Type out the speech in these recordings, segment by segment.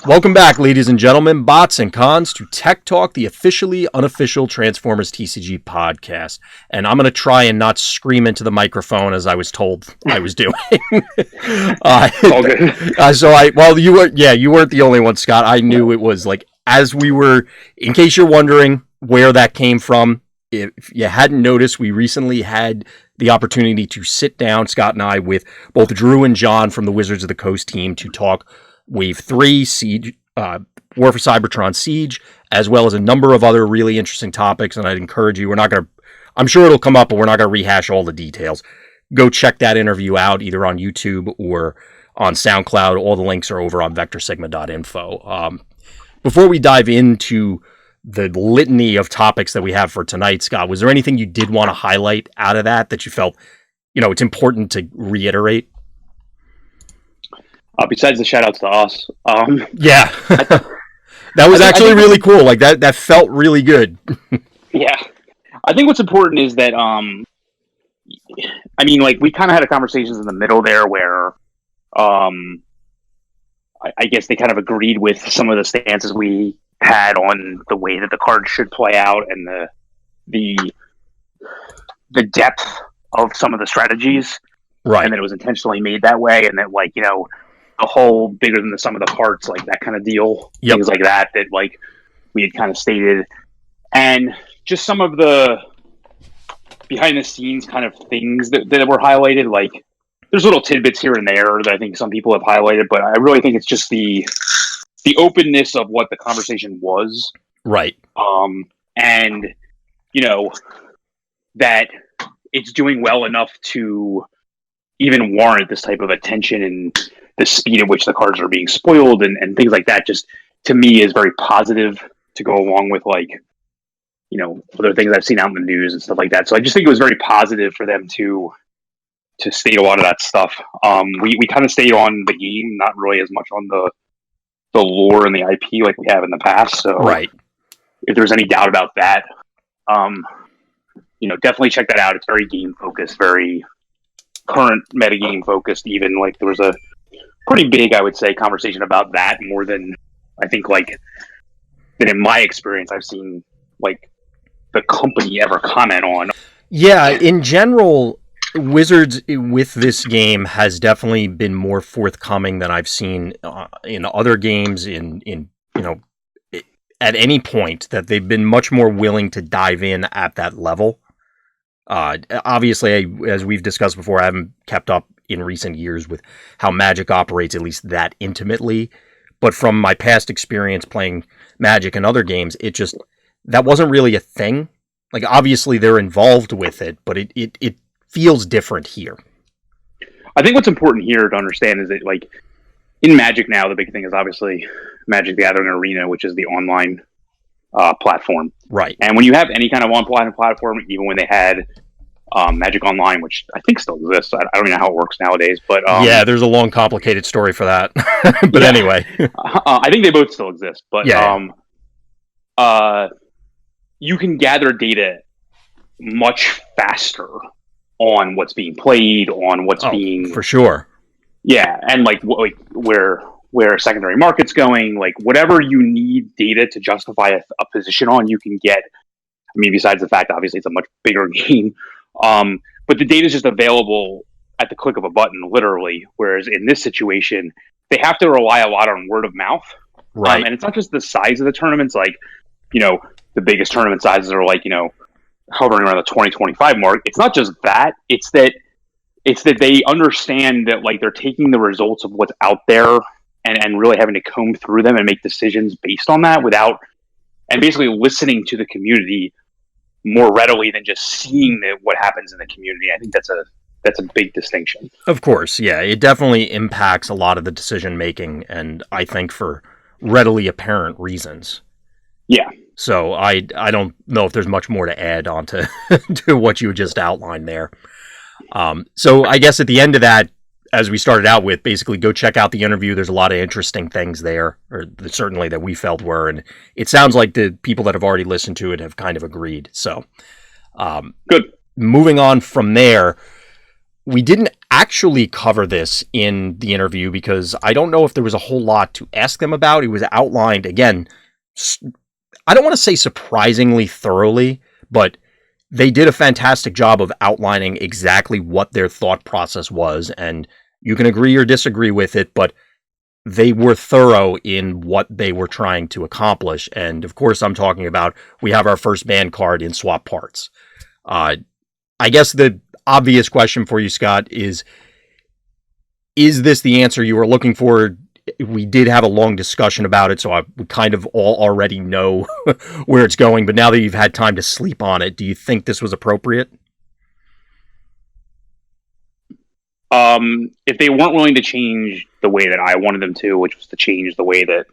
Welcome back, ladies and gentlemen, bots and cons, to Tech Talk, the officially unofficial Transformers TCG podcast. And I'm going to try and not scream into the microphone as I was told I was doing. All good. You weren't the only one, Scott. I knew it was like, as we were, in case you're wondering where that came from, if you hadn't noticed, we recently had the opportunity to sit down, Scott and I, with both Drew and John from the Wizards of the Coast team to talk Wave 3, Siege, War for Cybertron Siege, as well as a number of other really interesting topics. And I'd encourage you, I'm sure it'll come up, but we're not going to rehash all the details. Go check that interview out either on YouTube or on SoundCloud. All the links are over on VectorSigma.info. Before we dive into the litany of topics that we have for tonight, Scott, was there anything you did want to highlight out of that you felt, it's important to reiterate? Besides the shout outs to us. Yeah. That was actually really cool. Like that felt really good. Yeah. I think what's important is that, we kind of had a conversation in the middle there where, I guess they kind of agreed with some of the stances we had on the way that the cards should play out and the depth of some of the strategies. Right. And that it was intentionally made that way. And that, the whole bigger than the sum of the parts, like that kind of deal, things like that we had kind of stated, and just some of the behind the scenes kind of things that were highlighted. Like there's little tidbits here and there that I think some people have highlighted, but I really think it's just the openness of what the conversation was, right? And that it's doing well enough to even warrant this type of attention and the speed at which the cards are being spoiled and things like that, just to me is very positive to go along with other things I've seen out in the news and stuff like that. So I just think it was very positive for them to state a lot of that stuff. We kind of stayed on the game, not really as much on the lore and the IP like we have in the past. So right. If there's any doubt about that, definitely check that out. It's very game focused, very current metagame focused. Even there was a pretty big, I would say, conversation about that more than I think than in my experience I've seen the company ever comment on. Yeah, in general, Wizards with this game has definitely been more forthcoming than I've seen in other games. At any point that they've been much more willing to dive in at that level. Obviously, as we've discussed before, I haven't kept up in recent years with how Magic operates, at least that intimately. But from my past experience playing Magic and other games, that wasn't really a thing. Obviously they're involved with it, but it feels different here. I think what's important here to understand is that in Magic now, the big thing is obviously Magic the Gathering Arena, which is the online platform. Right. And when you have any kind of online platform, even when they had Magic Online, which I think still exists. I don't even know how it works nowadays, but yeah, there's a long, complicated story for that. But yeah. Anyway, I think they both still exist. But you can gather data much faster on what's being played, on what's being for sure. Yeah, and where secondary market's going, whatever you need data to justify a position on, you can get. I mean, besides the fact, obviously, it's a much bigger game. But the data is just available at the click of a button, literally. Whereas in this situation, they have to rely a lot on word of mouth. Right. And it's not just the size of the tournaments. The biggest tournament sizes are hovering around the 20-25 mark. It's not just that. It's that they understand that they're taking the results of what's out there and really having to comb through them and make decisions based on that and basically listening to the community more readily than just seeing what happens in the community. I think that's a big distinction. Of course, yeah. It definitely impacts a lot of the decision making, and I think for readily apparent reasons. Yeah. So I don't know if there's much more to add on to what you just outlined there. So I guess at the end of that, as we started out with, basically go check out the interview. There's a lot of interesting things there, or certainly that we felt were, and it sounds like the people that have already listened to it have kind of agreed. So good. Moving on from there, we didn't actually cover this in the interview because I don't know if there was a whole lot to ask them about. It was outlined, again, I don't want to say surprisingly thoroughly, but they did a fantastic job of outlining exactly what their thought process was. And you can agree or disagree with it, but they were thorough in what they were trying to accomplish. And of course, I'm talking about we have our first band card in swap parts. I guess the obvious question for you, Scott, is this the answer you were looking for? We did have a long discussion about it, so we kind of all already know where it's going. But now that you've had time to sleep on it, do you think this was appropriate? If they weren't willing to change the way that I wanted them to, which was to change the way that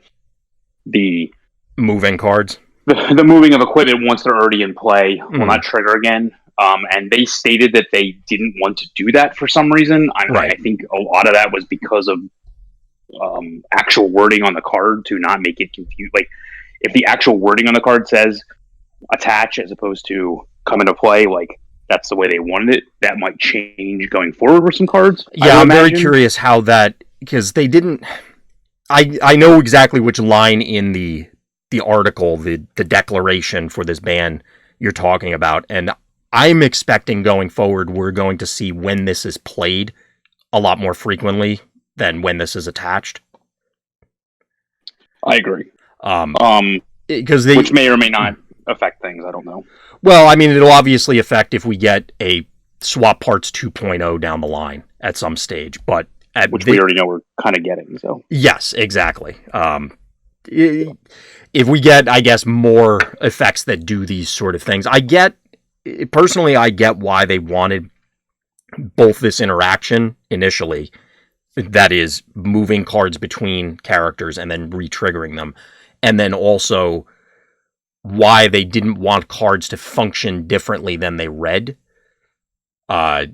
the moving cards, the moving of equipment once they're already in play will not trigger again. And they stated that they didn't want to do that for some reason. I think a lot of that was because of actual wording on the card to not make it confused. Like, if the actual wording on the card says attach as opposed to come into play, like, that's the way they wanted it, that might change going forward with some cards. Yeah, I'm very curious how that, because they didn't. I know exactly which line in the article, the declaration for this ban you're talking about, and I'm expecting going forward we're going to see when this is played a lot more frequently than when this is attached. I agree. Because which may or may not affect things. I don't know. Well, I mean, it'll obviously affect if we get a swap parts 2.0 down the line at some stage, but which we already know we're kind of getting. So yes, exactly. If we get, I guess, more effects that do these sort of things, I get why they wanted both this interaction initially, that is moving cards between characters and then re-triggering them, and then also why they didn't want cards to function differently than they read. I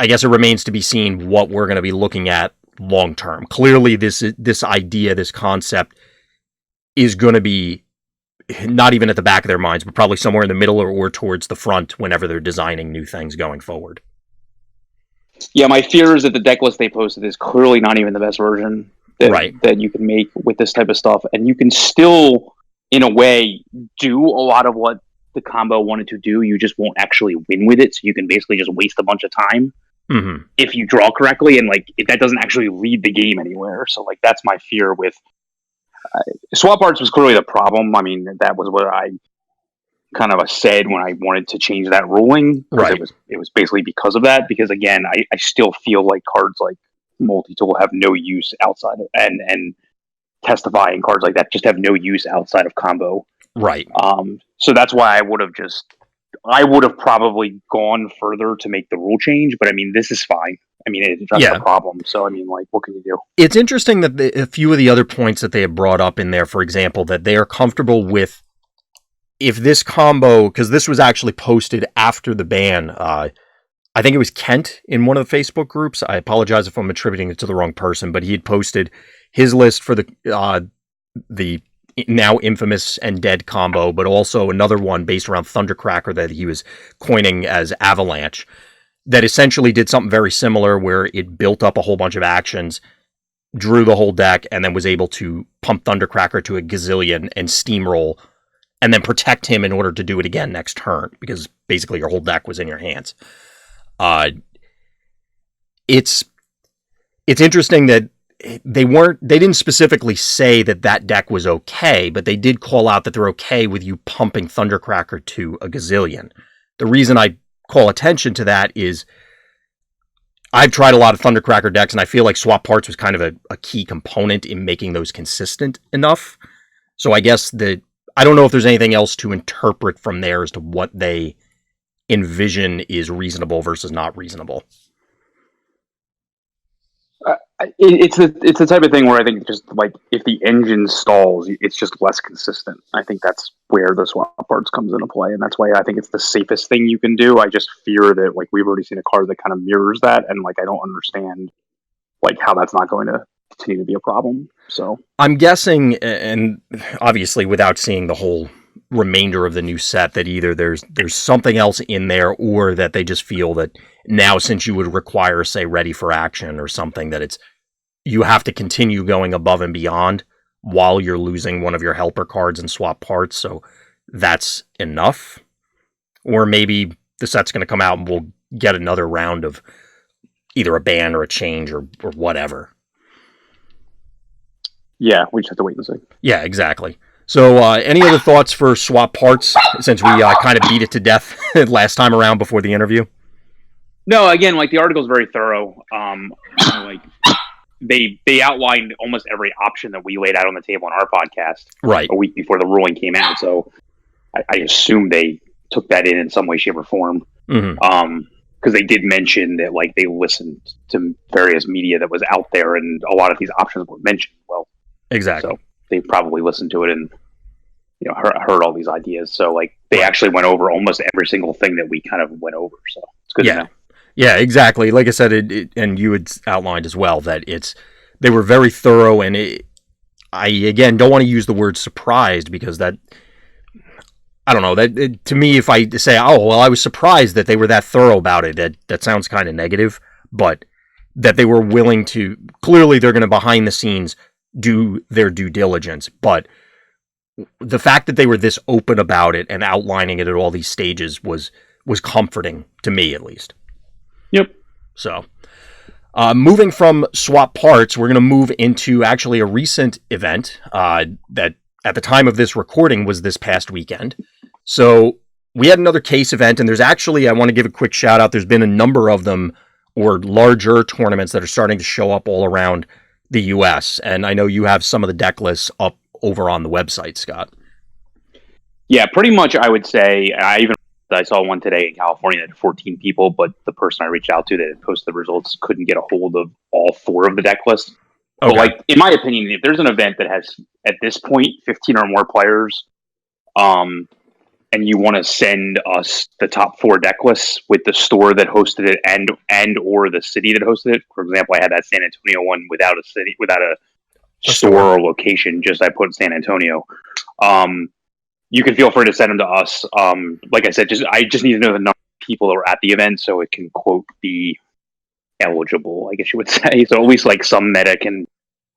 guess it remains to be seen what we're going to be looking at long term. Clearly, this idea, this concept, is going to be not even at the back of their minds, but probably somewhere in the middle or towards the front whenever they're designing new things going forward. Yeah, my fear is that the deck list they posted is clearly not even the best version that you can make with this type of stuff. And you can still, in a way, do a lot of what the combo wanted to do. You just won't actually win with it. So you can basically just waste a bunch of time if you draw correctly. And that doesn't actually lead the game anywhere. So that's my fear with swap arts was clearly the problem. I mean, that was what I kind of said when I wanted to change that ruling. Right. It was basically because of that. Because again, I still feel like cards like multi-tool have no use outside of and testifying cards like that just have no use outside of combo. Right. So that's why I would have probably gone further to make the rule change. But I mean, this is fine. I mean, it addressed the problem. So I mean, what can you do? It's interesting that a few of the other points that they have brought up in there, for example, that they are comfortable with. If this combo, because this was actually posted after the ban, I think it was Kent in one of the Facebook groups. I apologize if I'm attributing it to the wrong person, but he had posted his list for the now infamous and dead combo, but also another one based around Thundercracker that he was coining as Avalanche, that essentially did something very similar where it built up a whole bunch of actions, drew the whole deck, and then was able to pump Thundercracker to a gazillion and steamroll, and then protect him in order to do it again next turn, because basically your whole deck was in your hands. It's interesting that they didn't specifically say that deck was okay, but they did call out that they're okay with you pumping Thundercracker to a gazillion. The reason I call attention to that is I've tried a lot of Thundercracker decks, and I feel like swap parts was kind of a key component in making those consistent enough. So I guess I don't know if there's anything else to interpret from there as to what they envision is reasonable versus not reasonable. It's the type of thing where I think just if the engine stalls, it's just less consistent. I think that's where the swap parts comes into play, and that's why I think it's the safest thing you can do. I just fear that we've already seen a card that kind of mirrors that, and I don't understand how that's not going to continue to be a problem. So I'm guessing, and obviously without seeing the whole remainder of the new set that either there's something else in there, or that they just feel that now, since you would require, say, ready for action or something, that it's you have to continue going above and beyond while you're losing one of your helper cards and swap parts, so that's enough. Or maybe the set's going to come out and we'll get another round of either a ban or a change or whatever. Yeah, we just have to wait and see. Yeah, exactly. So any other thoughts for swap parts, since we kind of beat it to death last time around before the interview? No, again, like the article's very thorough. Like they outlined almost every option that we laid out on the table on our podcast right a week before the ruling came out. So I assume they took that in some way, shape, or form. Mm-hmm. Because they did mention that like they listened to various media that was out there, and a lot of these options were mentioned. Well, exactly. So they probably listened to it and heard all these ideas. So like they actually went over almost every single thing that we kind of went over. So it's good to know. Yeah, exactly. Like I said, and you had outlined as well that they were very thorough, and I again don't want to use the word surprised, because that, I don't know, to me, if I say, oh well, I was surprised that they were that thorough about it, that sounds kind of negative. But that they were willing to, clearly they're going to behind the scenes do their due diligence, but the fact that they were this open about it and outlining it at all these stages was comforting to me, at least. Yep. So, moving from swap parts, we're going to move into actually a recent event that at the time of this recording was this past weekend. So we had another case event, and there's actually, I want to give a quick shout out, there's been a number of them, or larger tournaments, that are starting to show up all around the US, and I know you have some of the deck lists up over on the website, Scott. Yeah, pretty much. I would say I saw one today in California that had 14 people, but the person I reached out to that had posted the results couldn't get a hold of all 4 of the deck lists. Okay. But like, in my opinion, if there's an event that has at this point 15 or more players, and you want to send us the top 4 deck lists with the store that hosted it and or the city that hosted it. For example, I had that San Antonio one without a store or location. Just I put San Antonio. You can feel free to send them to us. Like I said, I just need to know the number of people that were at the event so it can quote be eligible, I guess you would say. So at least like some meta can,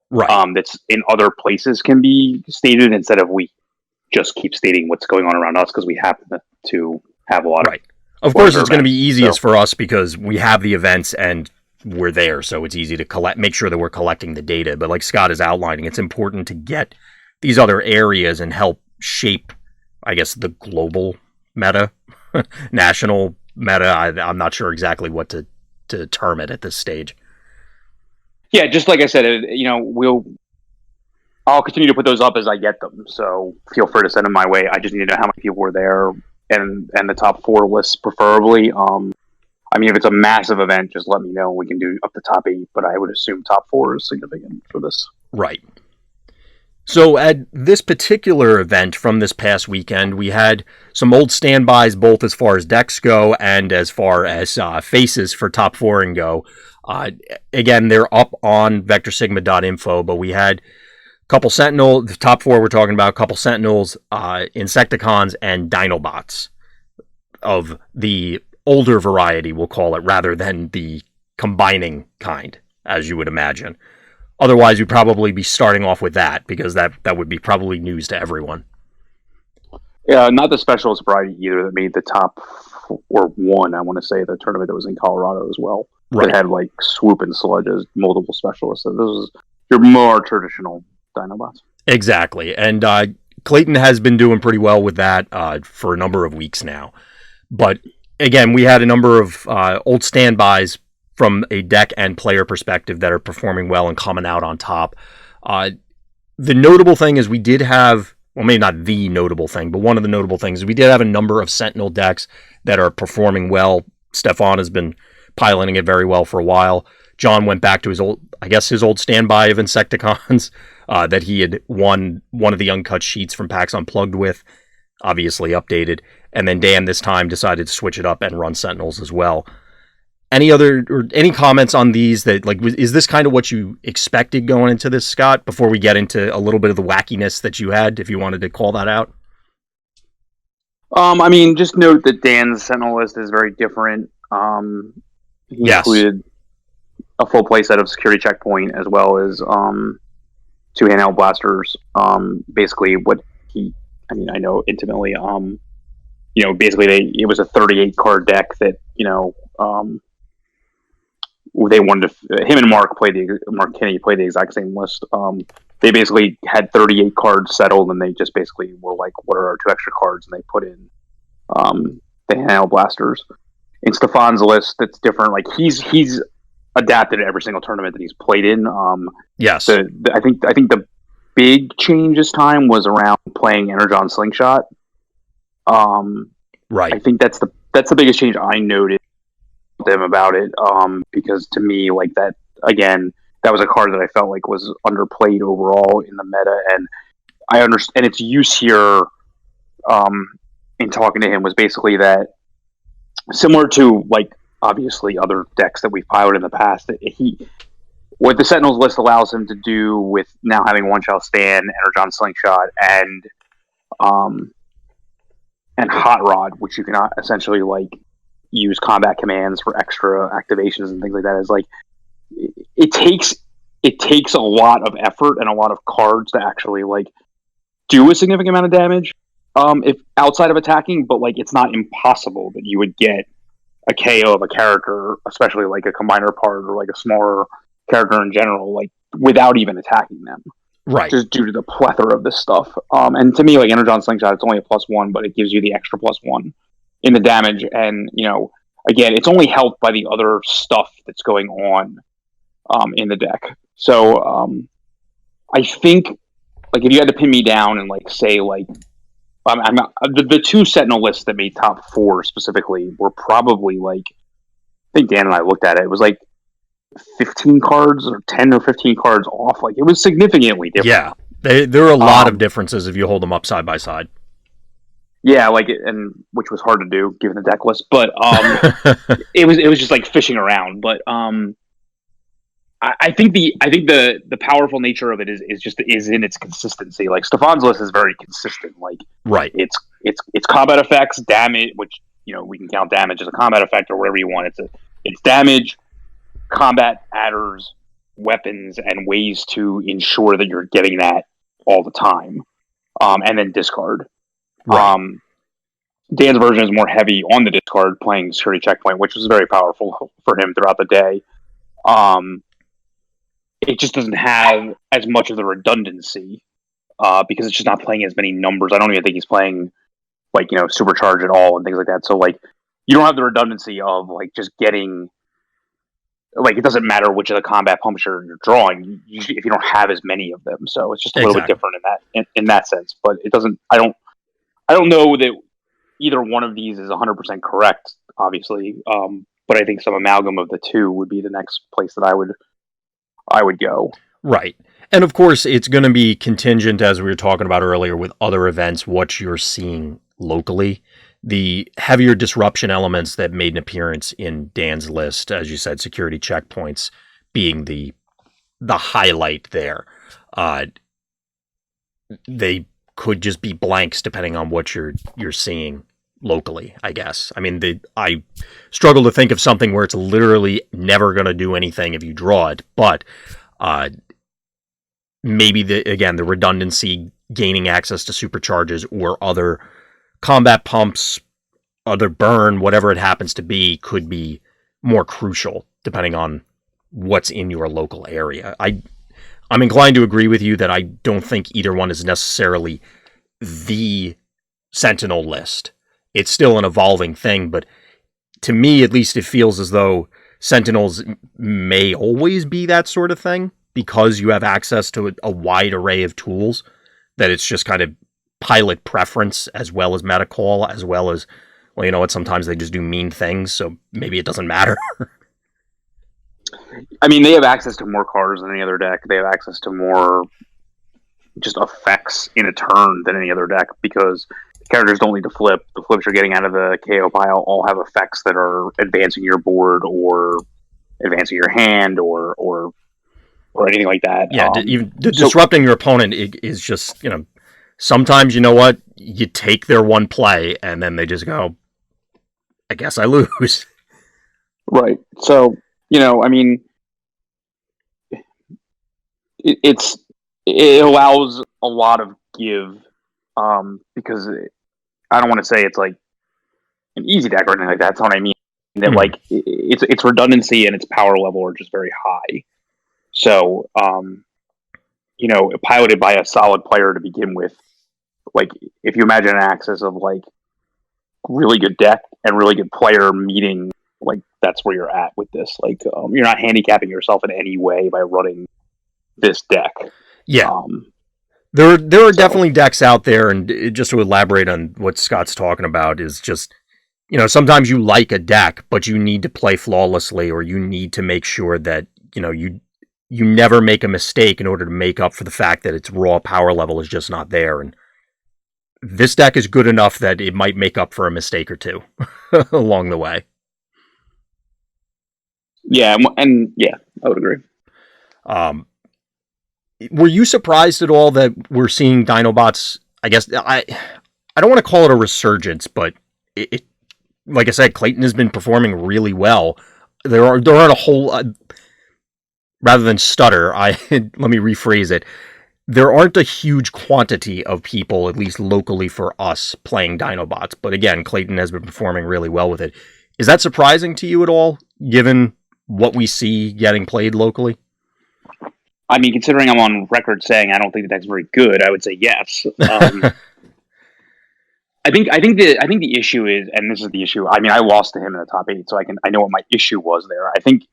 that's in other places can be stated, instead of we just keep stating what's going on around us because we happen to have a lot of. Of course, it's going to be easiest for us because we have the events and we're there, so it's easy to make sure that we're collecting the data. But like Scott is outlining, it's important to get these other areas and help shape, I guess, the global meta, national meta. I'm not sure exactly what to term it at this stage. Yeah, just like I said, I'll continue to put those up as I get them. So feel free to send them my way. I just need to know how many people were there and the top 4 lists preferably. I mean, if it's a massive event, just let me know. We can do up to top 8, but I would assume top 4 is significant for this. Right. So at this particular event from this past weekend, we had some old standbys, both as far as decks go and as far as faces for top 4 and go. Again, they're up on VectorSigma.info, but we had couple Sentinel, the top 4 we're talking about, a couple Sentinels, Insecticons, and Dinobots of the older variety, we'll call it, rather than the combining kind, as you would imagine. Otherwise, we'd probably be starting off with that, because that would be probably news to everyone. Yeah, not the specialist variety either that made the top, or one, I want to say, the tournament that was in Colorado as well. Right. It had like Swoop and Sludge as multiple specialists. So this is your more traditional Dinobots. Exactly. And Clayton has been doing pretty well with that for a number of weeks now. But again, we had a number of old standbys from a deck and player perspective that are performing well and coming out on top. The notable thing is we did have, well, maybe not the notable thing, but one of the notable things is we did have a number of Sentinel decks that are performing well. Stefan has been piloting it very well for a while. John went back to his old standby of Insecticons that he had won one of the uncut sheets from PAX Unplugged with, obviously updated. And then Dan this time decided to switch it up and run Sentinels as well. Any comments on these that, like, is this kind of what you expected going into this, Scott, before we get into a little bit of the wackiness that you had, if you wanted to call that out? I mean, just note that Dan's Sentinel list is very different. He Yes. included a full playset of security checkpoint as well as two handheld blasters. Basically, what he, I mean, I know intimately. Basically, it was a 38 card deck that they wanted to. Him and Mark Kinney played the exact same list. They basically had 38 cards settled, and they just basically were like, "What are our two extra cards?" And they put in the handheld blasters. In Stefan's list, that's different. Like he's adapted to every single tournament that he's played in. Yes. I think the big change this time was around playing Energon Slingshot. Right. I think that's the biggest change I noted them about it. Because to me, like that again, that was a card that I felt like was underplayed overall in the meta, and I understand. And its use here, in talking to him, was basically that similar to like obviously other decks that we've piloted in the past. What the Sentinels list allows him to do with now having One Shell Stand, Energon Slingshot, and Hot Rod, which you can essentially like use combat commands for extra activations and things like that, is like it takes a lot of effort and a lot of cards to actually like do a significant amount of damage. If outside of attacking, but like it's not impossible that you would get a KO of a character, especially like a combiner part or like a smaller character in general, like without even attacking them. Right. Just due to the plethora of this stuff. And to me, like Energon Slingshot, it's only a +1, but it gives you the extra +1 in the damage. And, again, it's only helped by the other stuff that's going on in the deck. So I think, like, if you had to pin me down and, like, say, like, I'm not, the two Sentinel lists that made top 4 specifically were probably, like, I think Dan and I looked at it. It was, like, 15 cards or 10 or 15 cards off. Like, it was significantly different. Yeah, there are a lot of differences if you hold them up side by side. Yeah, like, and which was hard to do given the deck list, but it was just like fishing around. But I think the powerful nature of it is in its consistency. Like Stefan's list is very consistent. Like, right, it's combat effects, damage, which we can count damage as a combat effect or whatever you want. It's damage, combat adders, weapons, and ways to ensure that you're getting that all the time, and then discard. Right. Dan's version is more heavy on the discard, playing security checkpoint, which was very powerful for him throughout the day. It just doesn't have as much of the redundancy because it's just not playing as many numbers. I don't even think he's playing like supercharge at all and things like that. So like you don't have the redundancy of like just getting. Like it doesn't matter which of the combat pumps you're drawing, if you don't have as many of them. So it's just a little bit different in that sense. But it doesn't. I don't know that either one of these is 100% correct, obviously. But I think some amalgam of the two would be the next place that I would go. Right. And of course, it's going to be contingent, as we were talking about earlier, with other events, what you're seeing locally. The heavier disruption elements that made an appearance in Dan's list, as you said, security checkpoints being the highlight there. They could just be blanks depending on what you're seeing locally, I guess. I mean, I struggle to think of something where it's literally never going to do anything if you draw it, but maybe the redundancy, gaining access to supercharges or other combat pumps, other burn, whatever it happens to be, could be more crucial depending on what's in your local area. I'm inclined to agree with you that I don't think either one is necessarily the Sentinel list. It's still an evolving thing, but to me, at least, it feels as though Sentinels may always be that sort of thing because you have access to a wide array of tools, that it's just kind of pilot preference as well as meta call, as well as, well, you know what, sometimes they just do mean things, so maybe it doesn't matter. I mean, they have access to more cards than any other deck. They have access to more just effects in a turn than any other deck because characters don't need to flip. The flips you're getting out of the KO pile all have effects that are advancing your board or advancing your hand or anything like that. Yeah, even disrupting your opponent is just, sometimes, you know what, you take their one play and then they just go, I guess I lose. Right. So, I mean, it allows a lot of give, because I don't want to say it's like an easy deck or anything like that. That's what I mean. That like its redundancy and its power level are just very high. So, piloted by a solid player to begin with, like if you imagine an axis of like really good deck and really good player meeting, like that's where you're at with this. Like you're not handicapping yourself in any way by running this deck. Yeah. There are definitely decks out there, and just to elaborate on what Scott's talking about is just, sometimes you like a deck, but you need to play flawlessly, or you need to make sure that, you never make a mistake in order to make up for the fact that its raw power level is just not there. And this deck is good enough that it might make up for a mistake or two along the way. Yeah, and yeah, I would agree. Were you surprised at all that we're seeing Dinobots? I guess I don't want to call it a resurgence, but it like I said, Clayton has been performing really well. There aren't a whole rather than stutter. Let me rephrase it. There aren't a huge quantity of people, at least locally for us, playing Dinobots. But again, Clayton has been performing really well with it. Is that surprising to you at all, given what we see getting played locally? I mean, considering I'm on record saying I don't think the deck's very good, I would say yes. I think the issue is, and this is the issue. I mean, I lost to him in the top 8, so I know what my issue was there. I think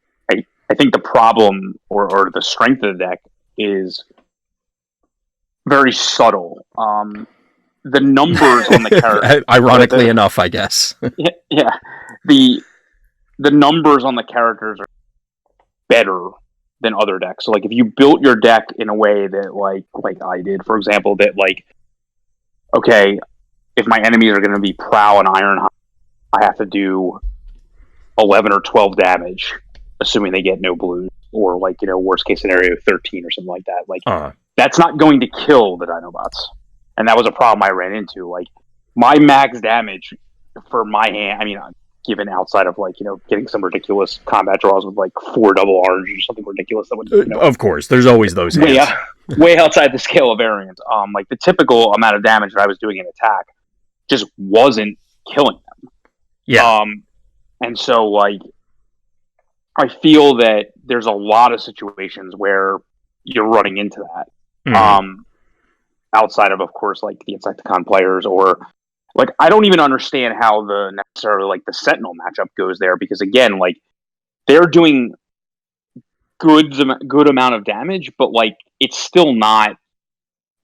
the problem or the strength of the deck is very subtle. The numbers on the character, ironically enough, I guess. yeah, the numbers on the characters are better than other decks. So, like, if you built your deck in a way that, like I did, for example, that like, okay, if my enemies are going to be Prow and Iron, I have to do 11 or 12 damage, assuming they get no blues, or like, worst case scenario 13 or something like that. Like, that's not going to kill the Dinobots, and that was a problem I ran into. Like, my max damage for my hand, I mean, given outside of like, getting some ridiculous combat draws with like 4 double orange or something ridiculous that would, of course, there's always those hands. way outside the scale of variance. Like the typical amount of damage that I was doing in attack just wasn't killing them. Yeah. And so like, I feel that there's a lot of situations where you're running into that. Mm-hmm. Outside of course, like the Insecticon players, or like, I don't even understand how necessarily like the Sentinel matchup goes there, because again, like they're doing good amount of damage, but like it's still not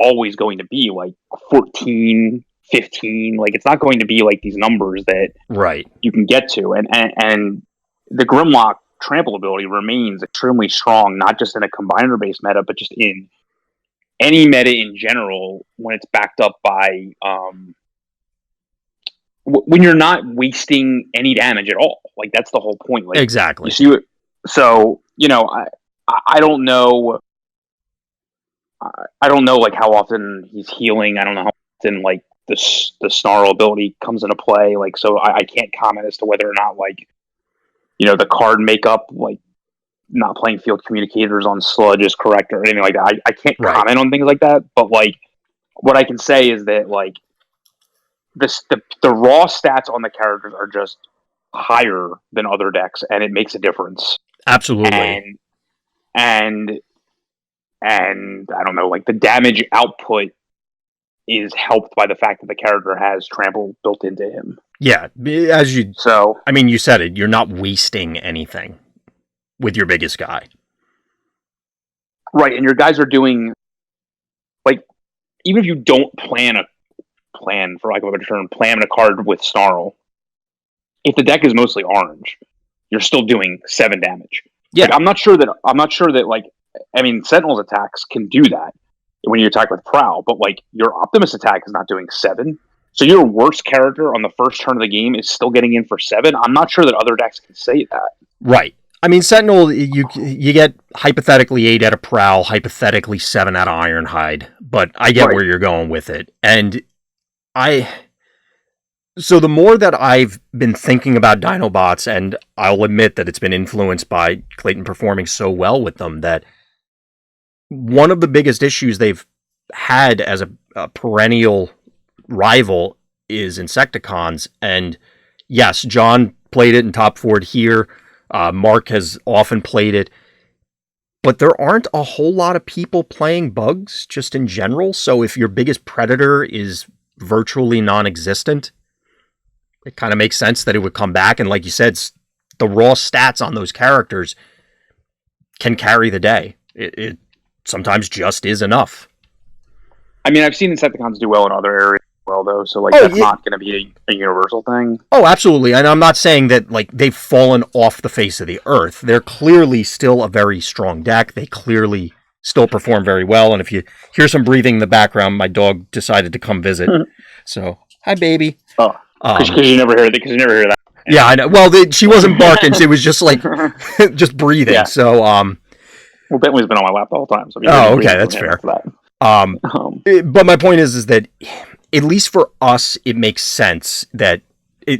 always going to be like 14, 15. Like it's not going to be like these numbers that you can get to, and the Grimlock trample ability remains extremely strong, not just in a combiner based meta, but just in any meta in general, when it's backed up by when you're not wasting any damage at all. Like that's the whole point. Like, exactly. You see what? So I don't know. I don't know like how often he's healing. I don't know how often like the snarl ability comes into play. Like, so I can't comment as to whether or not like the card makeup, like not playing Field Communicators on Sludge is correct or anything like that. I can't comment on things like that. But like what I can say is that like the raw stats on the characters are just higher than other decks, and it makes a difference. Absolutely. And I don't know, like the damage output is helped by the fact that the character has trample built into him. Yeah, I mean, you said it. You're not wasting anything with your biggest guy, right? And your guys are doing like, even if you don't plan, for lack of a better term, plan a card with Snarl. If the deck is mostly orange, you're still doing 7 damage. Yeah, like, I'm not sure that like, I mean, Sentinel's attacks can do that when you attack with Prowl, but like your Optimus attack is not doing 7. So your worst character on the first turn of the game is still getting in for 7. I'm not sure that other decks can say that. Right. I mean, Sentinel, you get hypothetically 8 out of Prowl, hypothetically 7 out of Ironhide, but I get Right. where you're going with it. And so the more that I've been thinking about Dinobots, and I'll admit that it's been influenced by Clayton performing so well with them, that one of the biggest issues they've had as a perennial rival is Insecticons. And yes, John played it in Top Ford here. Mark has often played it. But there aren't a whole lot of people playing bugs just in general. So if your biggest predator is virtually non-existent, it kind of makes sense that it would come back. And like you said, the raw stats on those characters can carry the day. It sometimes just is enough. I mean, I've seen Insecticons do well in other areas as well, though, so like that's not going to be a universal thing. Oh, absolutely. And I'm not saying that like they've fallen off the face of the earth. They're clearly still a very strong deck. They clearly still perform very well. And if you hear some breathing in the background, my dog decided to come visit. So, hi, baby. Oh, because you never hear that. Because you never hear that. Yeah, I know. Well, she wasn't barking. It was just like just breathing. Yeah. So, well, Bentley's been on my lap the whole time. So okay, that's fair. But my point is that at least for us, it makes sense that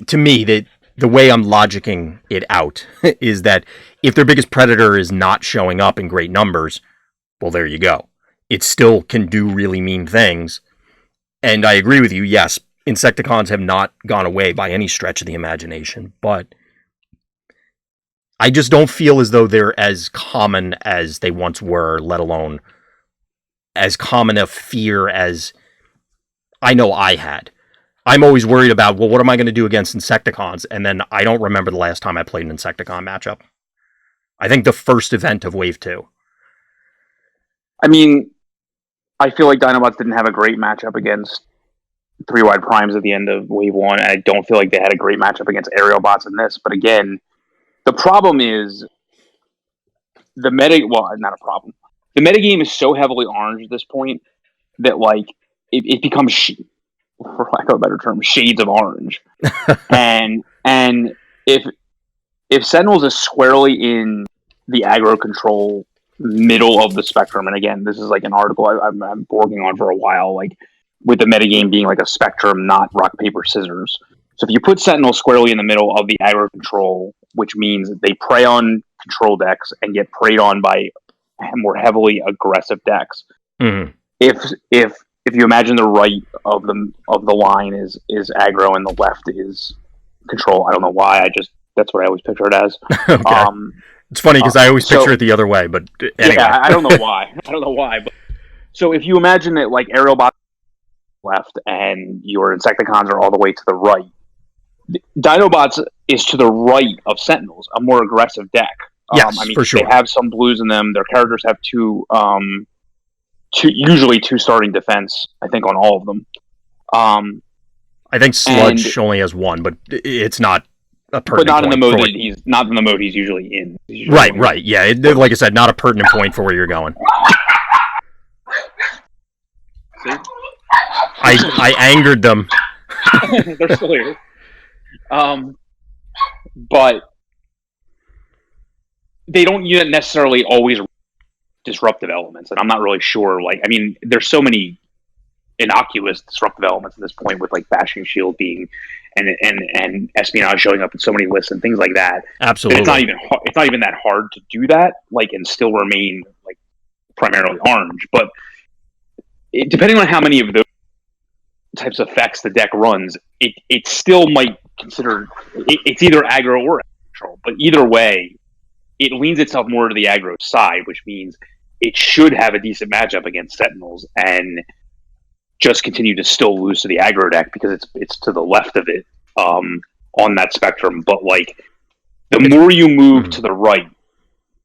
to me that the way I'm logicking it out is that if their biggest predator is not showing up in great numbers, well, there you go. It still can do really mean things. And I agree with you. Yes, Insecticons have not gone away by any stretch of the imagination, but I just don't feel as though they're as common as they once were, let alone as common a fear as I know I had. I'm always worried about, well, what am I going to do against Insecticons? And then I don't remember the last time I played an Insecticon matchup. I think the first event of Wave 2. I mean, I feel like Dinobots didn't have a great matchup against 3-wide primes at the end of Wave 1. And I don't feel like they had a great matchup against aerial bots in this. But again, the problem is the meta... Well, not a problem. The metagame is so heavily orange at this point that, like, it becomes, for lack of a better term, shades of orange. and if Sentinels is squarely in the aggro control middle of the spectrum, and again, this is like an article I'm working on for a while, like with the metagame being like a spectrum, not rock, paper, scissors. So if you put Sentinels squarely in the middle of the aggro control, which means they prey on control decks and get preyed on by more heavily aggressive decks. Mm-hmm. If you imagine the right of the line is aggro and the left is control, I don't know why. That's what I always picture it as. Okay. It's funny because I always picture it the other way, but anyway. Yeah, I don't know why. But so if you imagine that like aerial bots left and your Insecticons are all the way to the right, Dinobots is to the right of Sentinels, a more aggressive deck. Yes, I mean, for sure. They have some blues in them. Their characters have usually two starting defense, I think, on all of them. I think Sludge only has one, but it's not a pertinent. But not in the mode he's usually in. Right. Yeah, like I said, not a pertinent point for where you're going. See? I angered them. They're still here. But they don't necessarily always disruptive elements, and I'm not really sure. Like, I mean, there's so many innocuous disruptive elements at this point, with like Bashing Shield being and espionage showing up in so many lists and things like that. Absolutely, it's not even that hard to do that. Like, and still remain like primarily orange. But depending on how many of those types of effects the deck runs, it still might consider it's either aggro or control. But either way, it leans itself more to the aggro side, which means it should have a decent matchup against Sentinels and just continue to still lose to the aggro deck because it's to the left of it on that spectrum. But like, the more you move to the right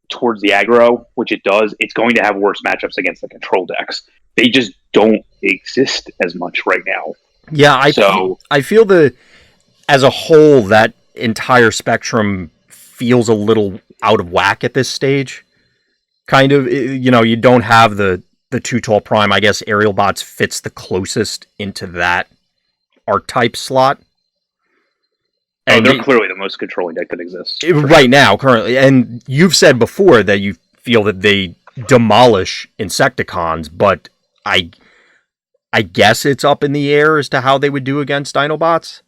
towards the aggro, which it does, it's going to have worse matchups against the control decks. They just don't exist as much right now. Yeah, I feel as a whole, that entire spectrum feels a little out of whack at this stage. Kind of, you don't have the too tall prime. I guess Aerial Bots fits the closest into that archetype slot. And they're clearly the most controlling deck that exists. Right now, currently. And you've said before that you feel that they demolish Insecticons, but I guess it's up in the air as to how they would do against Dinobots.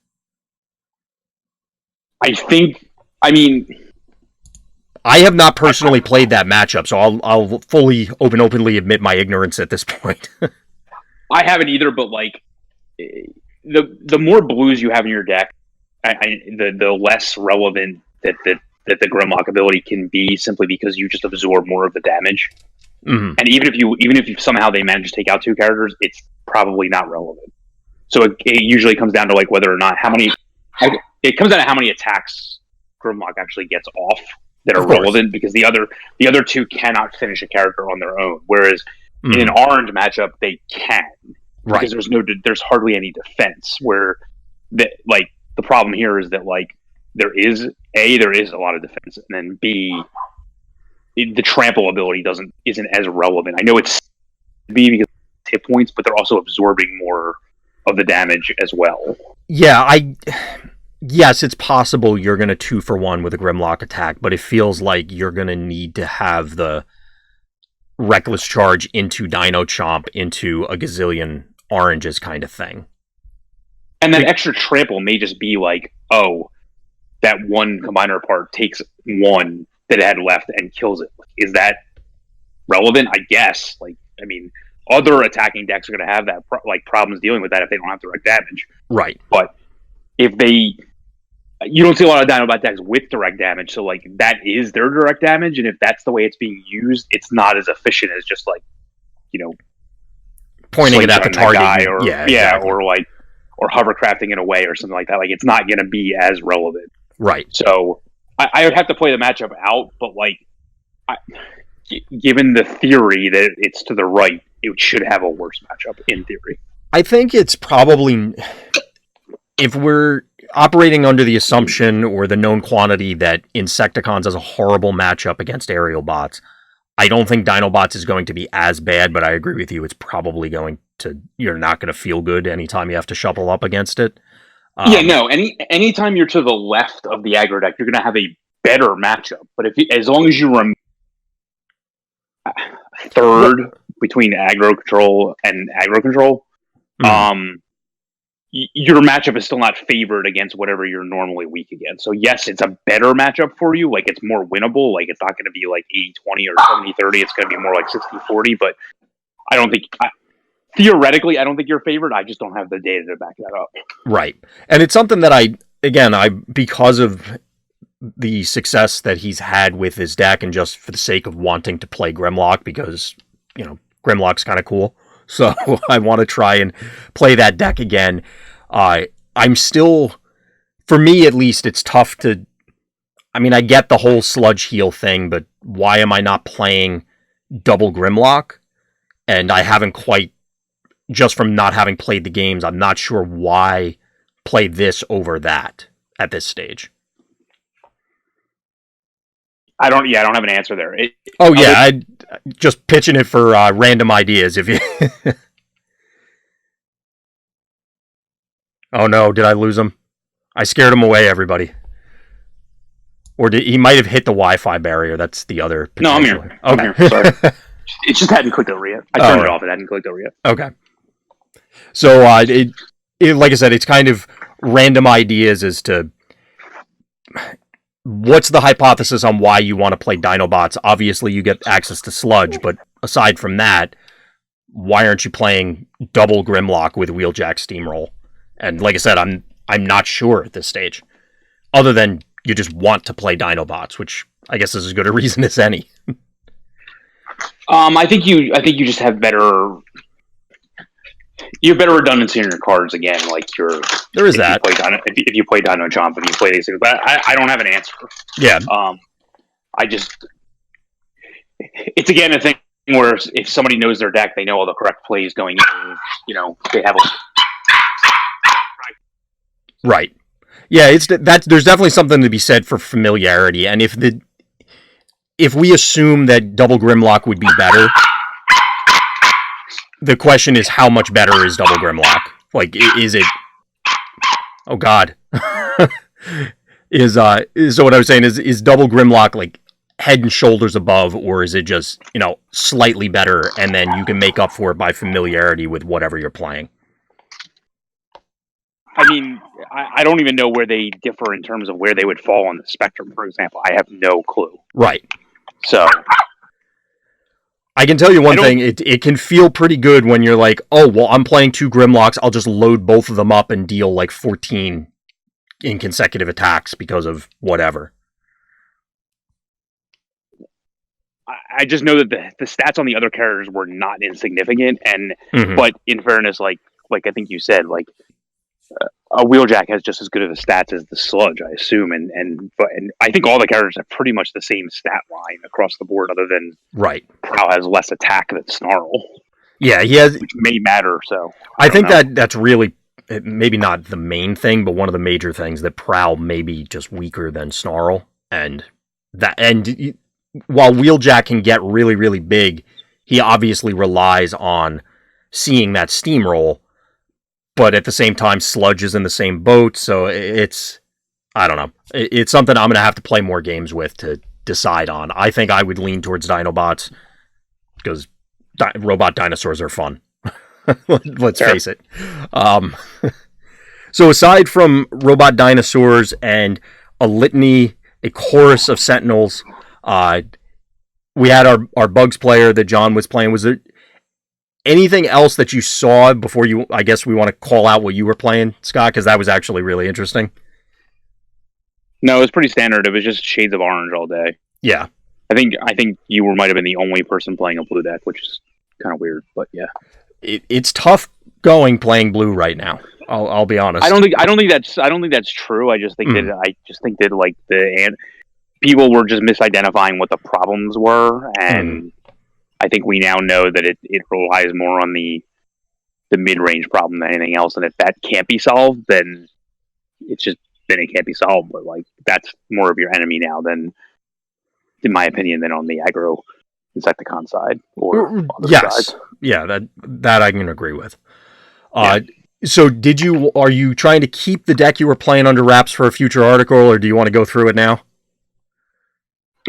I have not personally played that matchup, so I'll fully openly admit my ignorance at this point. I haven't either, but like the more blues you have in your deck, the less relevant that the Grimlock ability can be, simply because you just absorb more of the damage. Mm-hmm. And even if you somehow they manage to take out 2 characters, it's probably not relevant. So it usually comes down to like whether or not how many attacks Grimlock actually gets off that are relevant, because the other 2 cannot finish a character on their own. Whereas in an orange matchup, they can, because there's hardly any defense. Where the problem here is that like there is a lot of defense, and then B, the trample ability isn't as relevant. I know it's B because it's hit points, but they're also absorbing more of the damage as well. Yeah, yes, it's possible you're going to 2-for-1 with a Grimlock attack, but it feels like you're going to need to have the Reckless Charge into Dino Chomp into a gazillion oranges kind of thing. And that extra trample may just be like, oh, that one combiner part takes 1 that it had left and kills it. Is that relevant? I guess. Other attacking decks are going to have that problems dealing with that if they don't have direct damage. Right. But if you don't see a lot of Dinobot decks with direct damage, so like that is their direct damage, and if that's the way it's being used, it's not as efficient as just pointing it at the target, exactly. or hovercrafting it away or something like that. Like, it's not going to be as relevant, right? So I would have to play the matchup out, but given the theory that it's to the right, it should have a worse matchup in theory. I think it's probably, if we're operating under the assumption or the known quantity that Insecticons has a horrible matchup against aerial bots, I don't think Dinobots is going to be as bad, but I agree with you. It's probably you're not going to feel good anytime you have to shuffle up against it. Anytime you're to the left of the aggro deck, you're going to have a better matchup. But as long as you remain third between aggro control and aggro control, your matchup is still not favored against whatever you're normally weak against. So yes, it's a better matchup for you. Like, it's more winnable. Like, it's not going to be like 80-20 or 70-30. It's going to be more like 60-40. But I don't think, theoretically, I don't think you're favored. I just don't have the data to back that up. Right. And it's something that because of the success that he's had with his deck, and just for the sake of wanting to play Grimlock, because, Grimlock's kind of cool. So I want to try and play that deck again. I'm still, for me at least, it's tough to, I get the whole sludge heal thing, but why am I not playing double Grimlock? And I haven't quite, just from not having played the games, I'm not sure why play this over that at this stage. I don't have an answer there. I just pitching it for random ideas. If you, oh no, did I lose him? I scared him away, everybody. Or he might have hit the Wi-Fi barrier? That's the other. No, I'm here. Okay. I'm here. Sorry, it just hadn't clicked over yet. I turned it off. It hadn't clicked over yet. Okay. So it like I said, it's kind of random ideas as to what's the hypothesis on why you want to play Dinobots. Obviously, you get access to Sludge, but aside from that, why aren't you playing double Grimlock with Wheeljack Steamroll? And like I said, I'm not sure at this stage, other than you just want to play Dinobots, which I guess is as good a reason as any. I think you just have better. You have better redundancy in your cards again. There is that. If you play Dino Chomp and you play these things, but I don't have an answer. Yeah. It's again a thing where if somebody knows their deck, they know all the correct plays going in. They have right. Yeah, there's definitely something to be said for familiarity, and if we assume that double Grimlock would be better, the question is, how much better is double Grimlock? Is it... Oh, God. So what I was saying is double Grimlock like head and shoulders above, or is it just, slightly better, and then you can make up for it by familiarity with whatever you're playing? I mean, I don't even know where they differ in terms of where they would fall on the spectrum, for example. I have no clue. Right. So I can tell you one thing, it can feel pretty good when you're like, oh, well, I'm playing two Grimlocks, I'll just load both of them up and deal like 14 in consecutive attacks because of whatever. I just know that the stats on the other characters were not insignificant, and Mhm. but in fairness, like I think you said, like a Wheeljack has just as good of a stats as the Sludge, I assume, and I think all the characters have pretty much the same stat line across the board, other than Right. Prowl has less attack than Snarl, Yeah, he has. which may matter. So I think know. that's really maybe not the main thing, but one of the major things that Prowl may be just weaker than Snarl, and while Wheeljack can get really really big, he obviously relies on seeing that steamroll. But at the same time, Sludge is in the same boat, so I don't know. It's something I'm going to have to play more games with to decide on. I think I would lean towards Dinobots because robot dinosaurs are fun. Let's face it. So aside from robot dinosaurs and a litany, a chorus of sentinels, we had our Bugs player that John was playing. Was there anything else that you saw before you? I guess we want to call out what you were playing, Scott, because that was actually really interesting. No, it was pretty standard. It was just shades of orange all day. Yeah, I think you might have been the only person playing a blue deck, which is kind of weird, but yeah. It's tough going playing blue right now. I'll be honest. I don't think that's true. I just think that like people were just misidentifying what the problems were, and I think we now know that it relies more on the mid range problem than anything else. And if that can't be solved, then it can't be solved. But like that's more of your enemy now than, in my opinion, than on the aggro Insecticon side or other sides. Yeah, that I can agree with. So are you trying to keep the deck you were playing under wraps for a future article, or do you want to go through it now?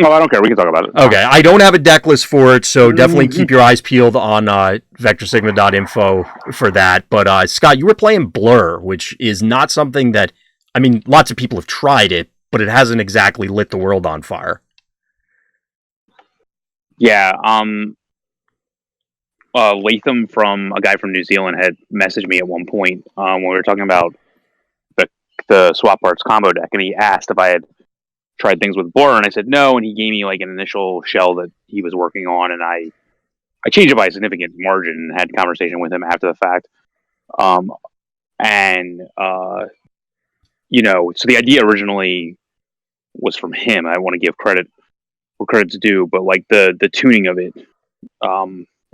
Oh, I don't care. We can talk about it. Okay, I don't have a deck list for it, so definitely keep your eyes peeled on VectorSigma.info for that. But Scott, you were playing Blur, which is not something that, I mean, lots of people have tried it, but it hasn't exactly lit the world on fire. Yeah, Latham from a guy from New Zealand had messaged me at one point when we were talking about the swap parts combo deck, and he asked if I had tried things with Blur, and I said no, and he gave me like an initial shell that he was working on, and I changed it by a significant margin and had a conversation with him after the fact. So the idea originally was from him. I want to give credit where credit's due, but like the tuning of it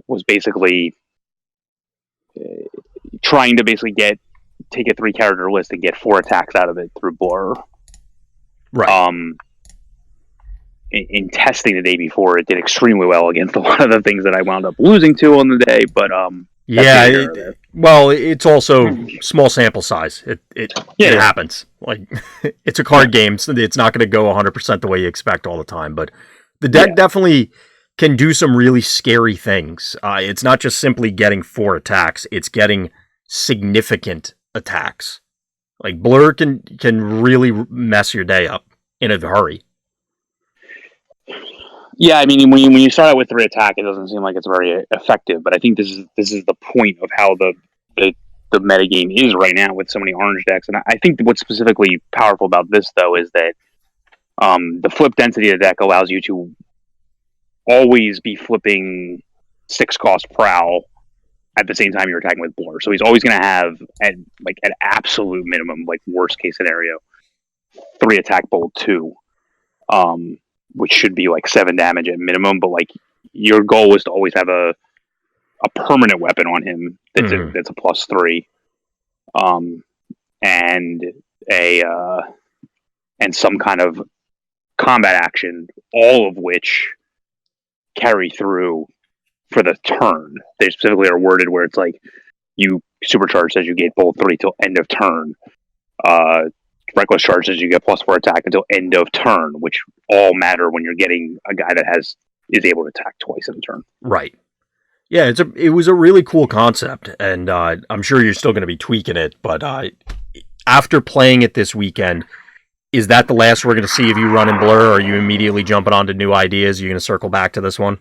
was basically trying to basically take a 3-character list and get 4 attacks out of it through Blur. Right. In testing the day before, it did extremely well against a lot of the things that I wound up losing to on the day. But well, it's also small sample size. It happens. Like it's a card game, so it's not going to go 100% the way you expect all the time. But the deck definitely can do some really scary things. It's not just simply getting 4 attacks; it's getting significant attacks. Like Blur can really mess your day up in a hurry. Yeah, I mean, when you start out with 3 attack, it doesn't seem like it's very effective. But I think this is the point of how the metagame is right now with so many orange decks. And I think what's specifically powerful about this, though, is that the flip density of the deck allows you to always be flipping 6-cost Prowl at the same time you're attacking with Blur. So he's always going to have, at absolute minimum, like worst case scenario, 3 attack bolt 2. Which should be like 7 damage at minimum, but like your goal is to always have a permanent weapon on him that's a +3, and some kind of combat action, all of which carry through for the turn. They specifically are worded where it's like you supercharge says you get bolt 3 till end of turn. reckless charges, you get +4 attack until end of turn, which all matter when you're getting a guy that is able to attack twice in a turn. Right. Yeah, it was a really cool concept, and I'm sure you're still going to be tweaking it, but after playing it this weekend, is that the last we're going to see of you running Blur, or are you immediately jumping onto new ideas? Are you going to circle back to this one?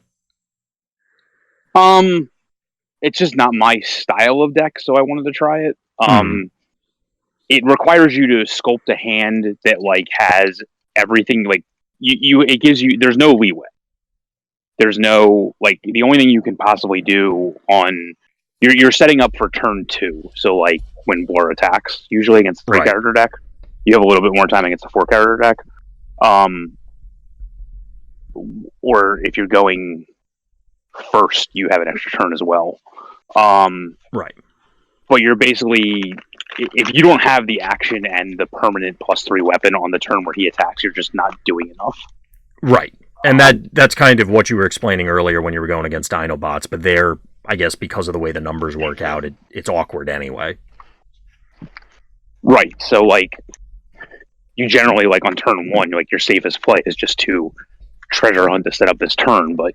It's just not my style of deck, so I wanted to try it. It requires you to sculpt a hand that like has everything, like it gives you, there's no leeway. There's no, like, the only thing you can possibly do on, you're setting up for turn 2. So like when Blur attacks, usually against a 3-character deck, you have a little bit more time against a 4-character deck. Or if you're going first, you have an extra turn as well. Right. But you're basically, if you don't have the action and the permanent +3 weapon on the turn where he attacks, you're just not doing enough. Right. And that's kind of what you were explaining earlier when you were going against Dinobots, but there, I guess because of the way the numbers work out, it's awkward anyway. Right. So like, you generally, like on turn 1, like your safest play is just to treasure hunt to set up this turn, but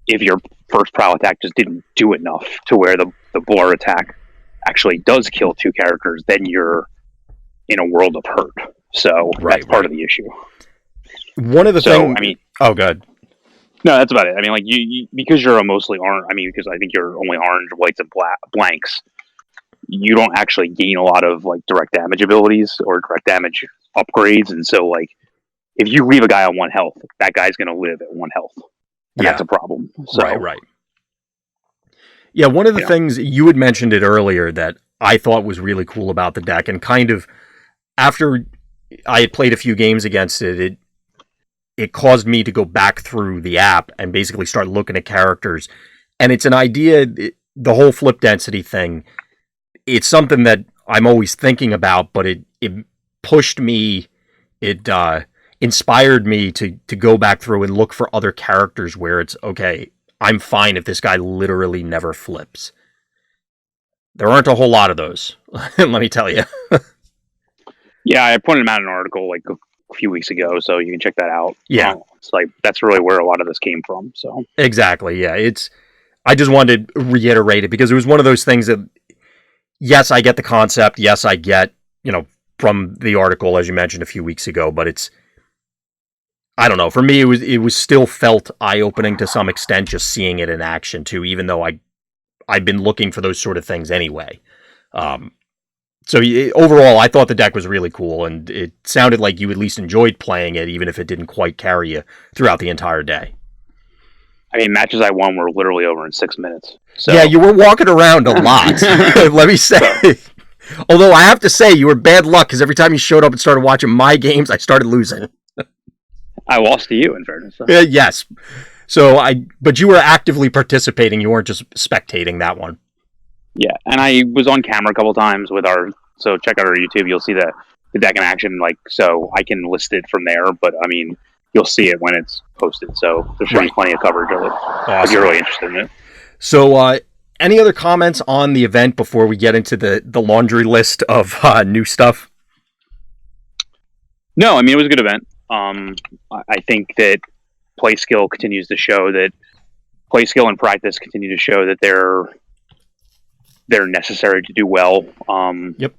if your first prowl attack just didn't do enough to where the Blur attack actually does kill 2 characters, then you're in a world of hurt. So that's part of the issue. One of the things... I mean... Oh, good. No, that's about it. I mean, like, you because you're a mostly orange... I mean, because I think you're only orange, whites, and blanks, you don't actually gain a lot of, like, direct damage abilities or direct damage upgrades, and so, like, if you leave a guy on 1 health, that guy's going to live at 1 health. And that's a problem. So, Right. Yeah, one of the things, you had mentioned it earlier, that I thought was really cool about the deck, and kind of, after I had played a few games against it, it caused me to go back through the app and basically start looking at characters. And it's an idea, the whole flip density thing, it's something that I'm always thinking about, but it pushed me, it inspired me to go back through and look for other characters where it's, okay, I'm fine if this guy literally never flips. There aren't a whole lot of those, let me tell you. Yeah, I pointed him out in an article like a few weeks ago, so you can check that out. Yeah. It's like, that's really where a lot of this came from. So Exactly, yeah. I just wanted to reiterate it because it was one of those things that, yes, I get the concept. Yes, I get, from the article, as you mentioned a few weeks ago, but it's, I don't know. For me, it was still felt eye-opening to some extent just seeing it in action too, even though I've been looking for those sort of things anyway. So overall, I thought the deck was really cool, and it sounded like you at least enjoyed playing it, even if it didn't quite carry you throughout the entire day. I mean, matches I won were literally over in 6 minutes. So. Yeah, you were walking around a lot, let me say. Although I have to say, you were bad luck, because every time you showed up and started watching my games, I started losing. I lost to you, in fairness. So. Yes. But you were actively participating. You weren't just spectating that one. Yeah, and I was on camera a couple times so check out our YouTube. You'll see the deck in action, so I can list it from there, but I mean, you'll see it when it's posted, so there should be plenty of coverage of it if you're really interested in it. So, any other comments on the event before we get into the laundry list of new stuff? No, I mean, it was a good event. I think that play skill continues to show that play skill and practice continue to show that they're necessary to do well. Yep.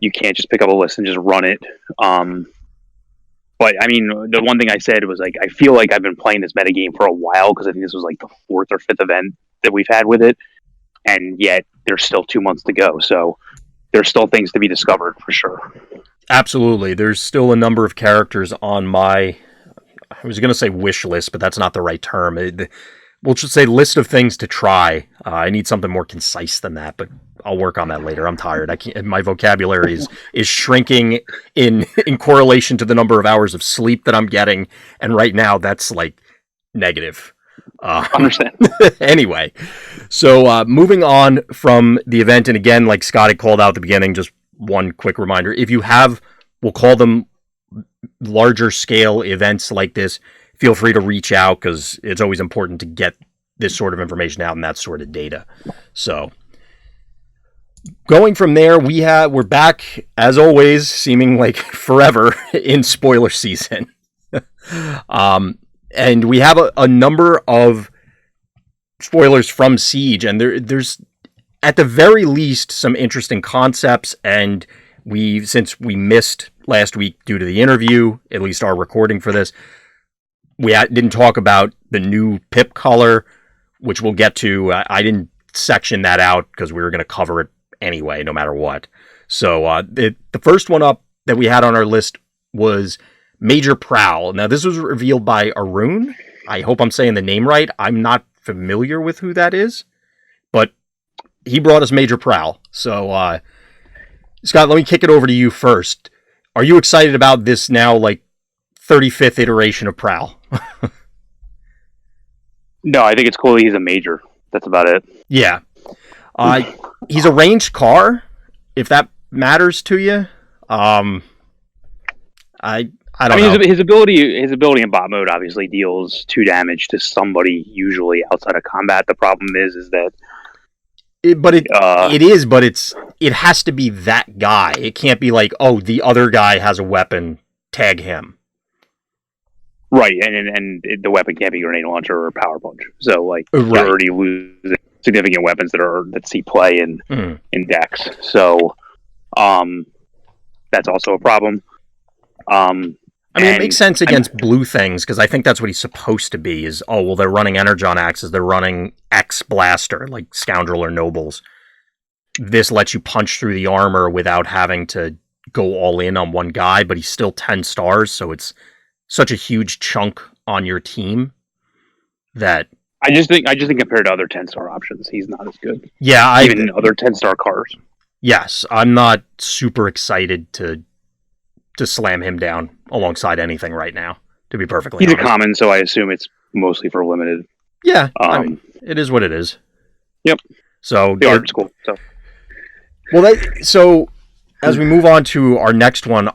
You can't just pick up a list and just run it. But I mean, the one thing I said was like, I feel like I've been playing this metagame for a while because I think this was like the 4th or 5th event that we've had with it. And yet there's still 2 months to go. So there's still things to be discovered for sure. Absolutely. There's still a number of characters on my, I was going to say wish list, but that's not the right term. We'll just say list of things to try. I need something more concise than that, but I'll work on that later. I'm tired. I can't. My vocabulary is shrinking in correlation to the number of hours of sleep that I'm getting, and right now that's like negative. Understand. Anyway, so moving on from the event, and again, like Scott had called out at the beginning, just one quick reminder: if you have, we'll call them larger scale events like this, feel free to reach out because it's always important to get this sort of information out and that sort of data. So, going from there, we're back as always, seeming like forever in spoiler season. And we have a number of spoilers from Siege, and there's at the very least some interesting concepts. And since we missed last week due to the interview, at least our recording for this, we didn't talk about the new pip color, which we'll get to. I didn't section that out because we were going to cover it anyway, no matter what. So the first one up that we had on our list was Major Prowl. Now, this was revealed by Arun. I hope I'm saying the name right. I'm not familiar with who that is, but he brought us Major Prowl. So, Scott, let me kick it over to you first. Are you excited about this now, like, 35th iteration of Prowl? No, I think it's cool that he's a major. That's about it. Yeah. He's a ranged car, if that matters to you. I don't know. His ability in bot mode obviously deals 2 damage to somebody usually outside of combat. The problem is that it has to be that guy. It can't be like, oh, the other guy has a weapon, tag him. Right, and the weapon can't be grenade launcher or power punch. So like Right. you're already losing significant weapons that see play in decks. So that's also a problem. It makes sense against blue things, because I think that's what he's supposed to be, is, oh, well, they're running Energon Axes, they're running X Blaster, like Scoundrel or Nobles. This lets you punch through the armor without having to go all in on one guy, but he's still 10 stars, so it's such a huge chunk on your team that... I just think compared to other 10-star options, he's not as good. Yeah, even other 10-star cars. Yes, I'm not super excited to slam him down alongside anything right now, to be perfectly honest. He's a common, so I assume it's mostly for limited. Yeah, it is what it is. Yep. So the art's cool. So as we move on to our next one,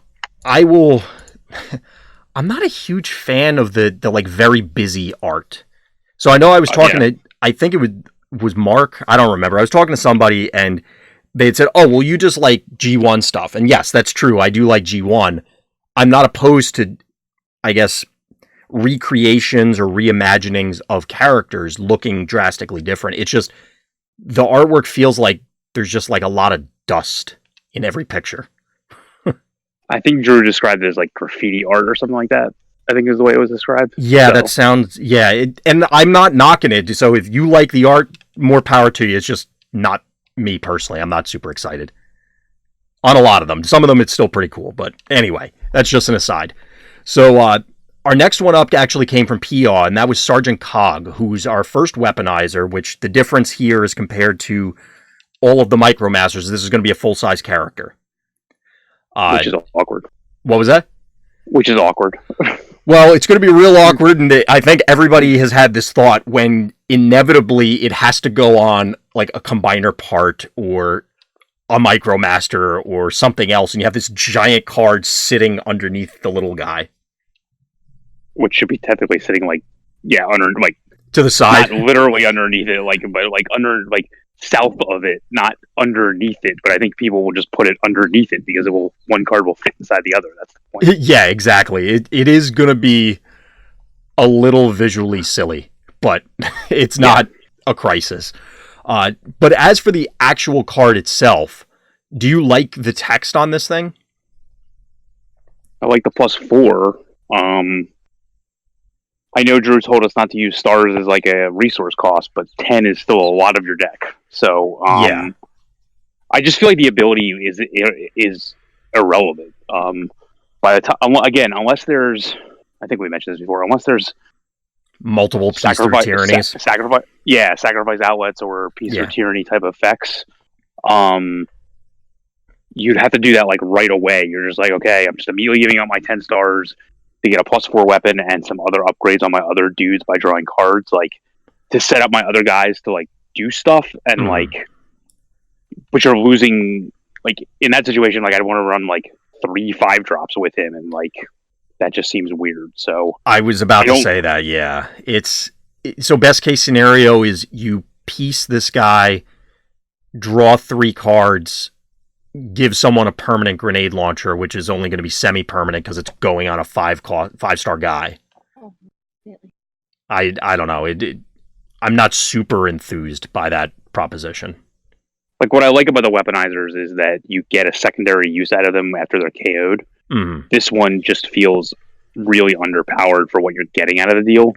I'm not a huge fan of the like very busy art. So I know I was talking to, I think it was Mark, I don't remember. I was talking to somebody and they had said, oh, well, you just like G1 stuff. And yes, that's true. I do like G1. I'm not opposed to, I guess, recreations or reimaginings of characters looking drastically different. It's just the artwork feels like there's just like a lot of dust in every picture. I think Drew described it as like graffiti art or something like that. I think is the way it was described. Yeah, that sounds, and I'm not knocking it. So if you like the art, more power to you. It's just not me personally. I'm not super excited on a lot of them. Some of them it's still pretty cool, but anyway, that's just an aside. So our next one up actually came from PIA, and that was Sergeant Cog, who's our first weaponizer, which the difference here is compared to all of the Micromasters, this is going to be a full-size character. Which is awkward. What was that? Which is awkward. Well, it's going to be real awkward, and I think everybody has had this thought when inevitably it has to go on like a combiner part or a Micromaster or something else, and you have this giant card sitting underneath the little guy. Which should be technically sitting under to the side. Not literally underneath it, but under south of it, not underneath it. But I think people will just put it underneath it because one card will fit inside the other. That's the point. Yeah, exactly. It is going to be a little visually silly, but it's not a crisis. But as for the actual card itself, do you like the text on this thing? I like the +4. I know Drew told us not to use stars as like a resource cost, but 10 is still a lot of your deck. So I just feel like the ability is irrelevant. By the time, again, unless there's, I think we mentioned this before, unless there's multiple Peace Through Tyrannies, sacrifice outlets or Peace Through Tyranny type effects, you'd have to do that like right away. You're just like, okay, I'm just immediately giving out my 10 stars to get a +4 weapon and some other upgrades on my other dudes by drawing cards, like to set up my other guys to like do stuff, and but you're losing, like in that situation, like I'd want to run like 3 5-drops with him, and like that just seems weird. So I was about to say that. So best case scenario is you piece this guy draw 3 cards, give someone a permanent grenade launcher, which is only going to be semi-permanent because it's going on a 5-star guy. Oh, really? I don't know. I'm not super enthused by that proposition. Like, what I like about the weaponizers is that you get a secondary use out of them after they're KO'd. Mm. This one just feels really underpowered for what you're getting out of the deal.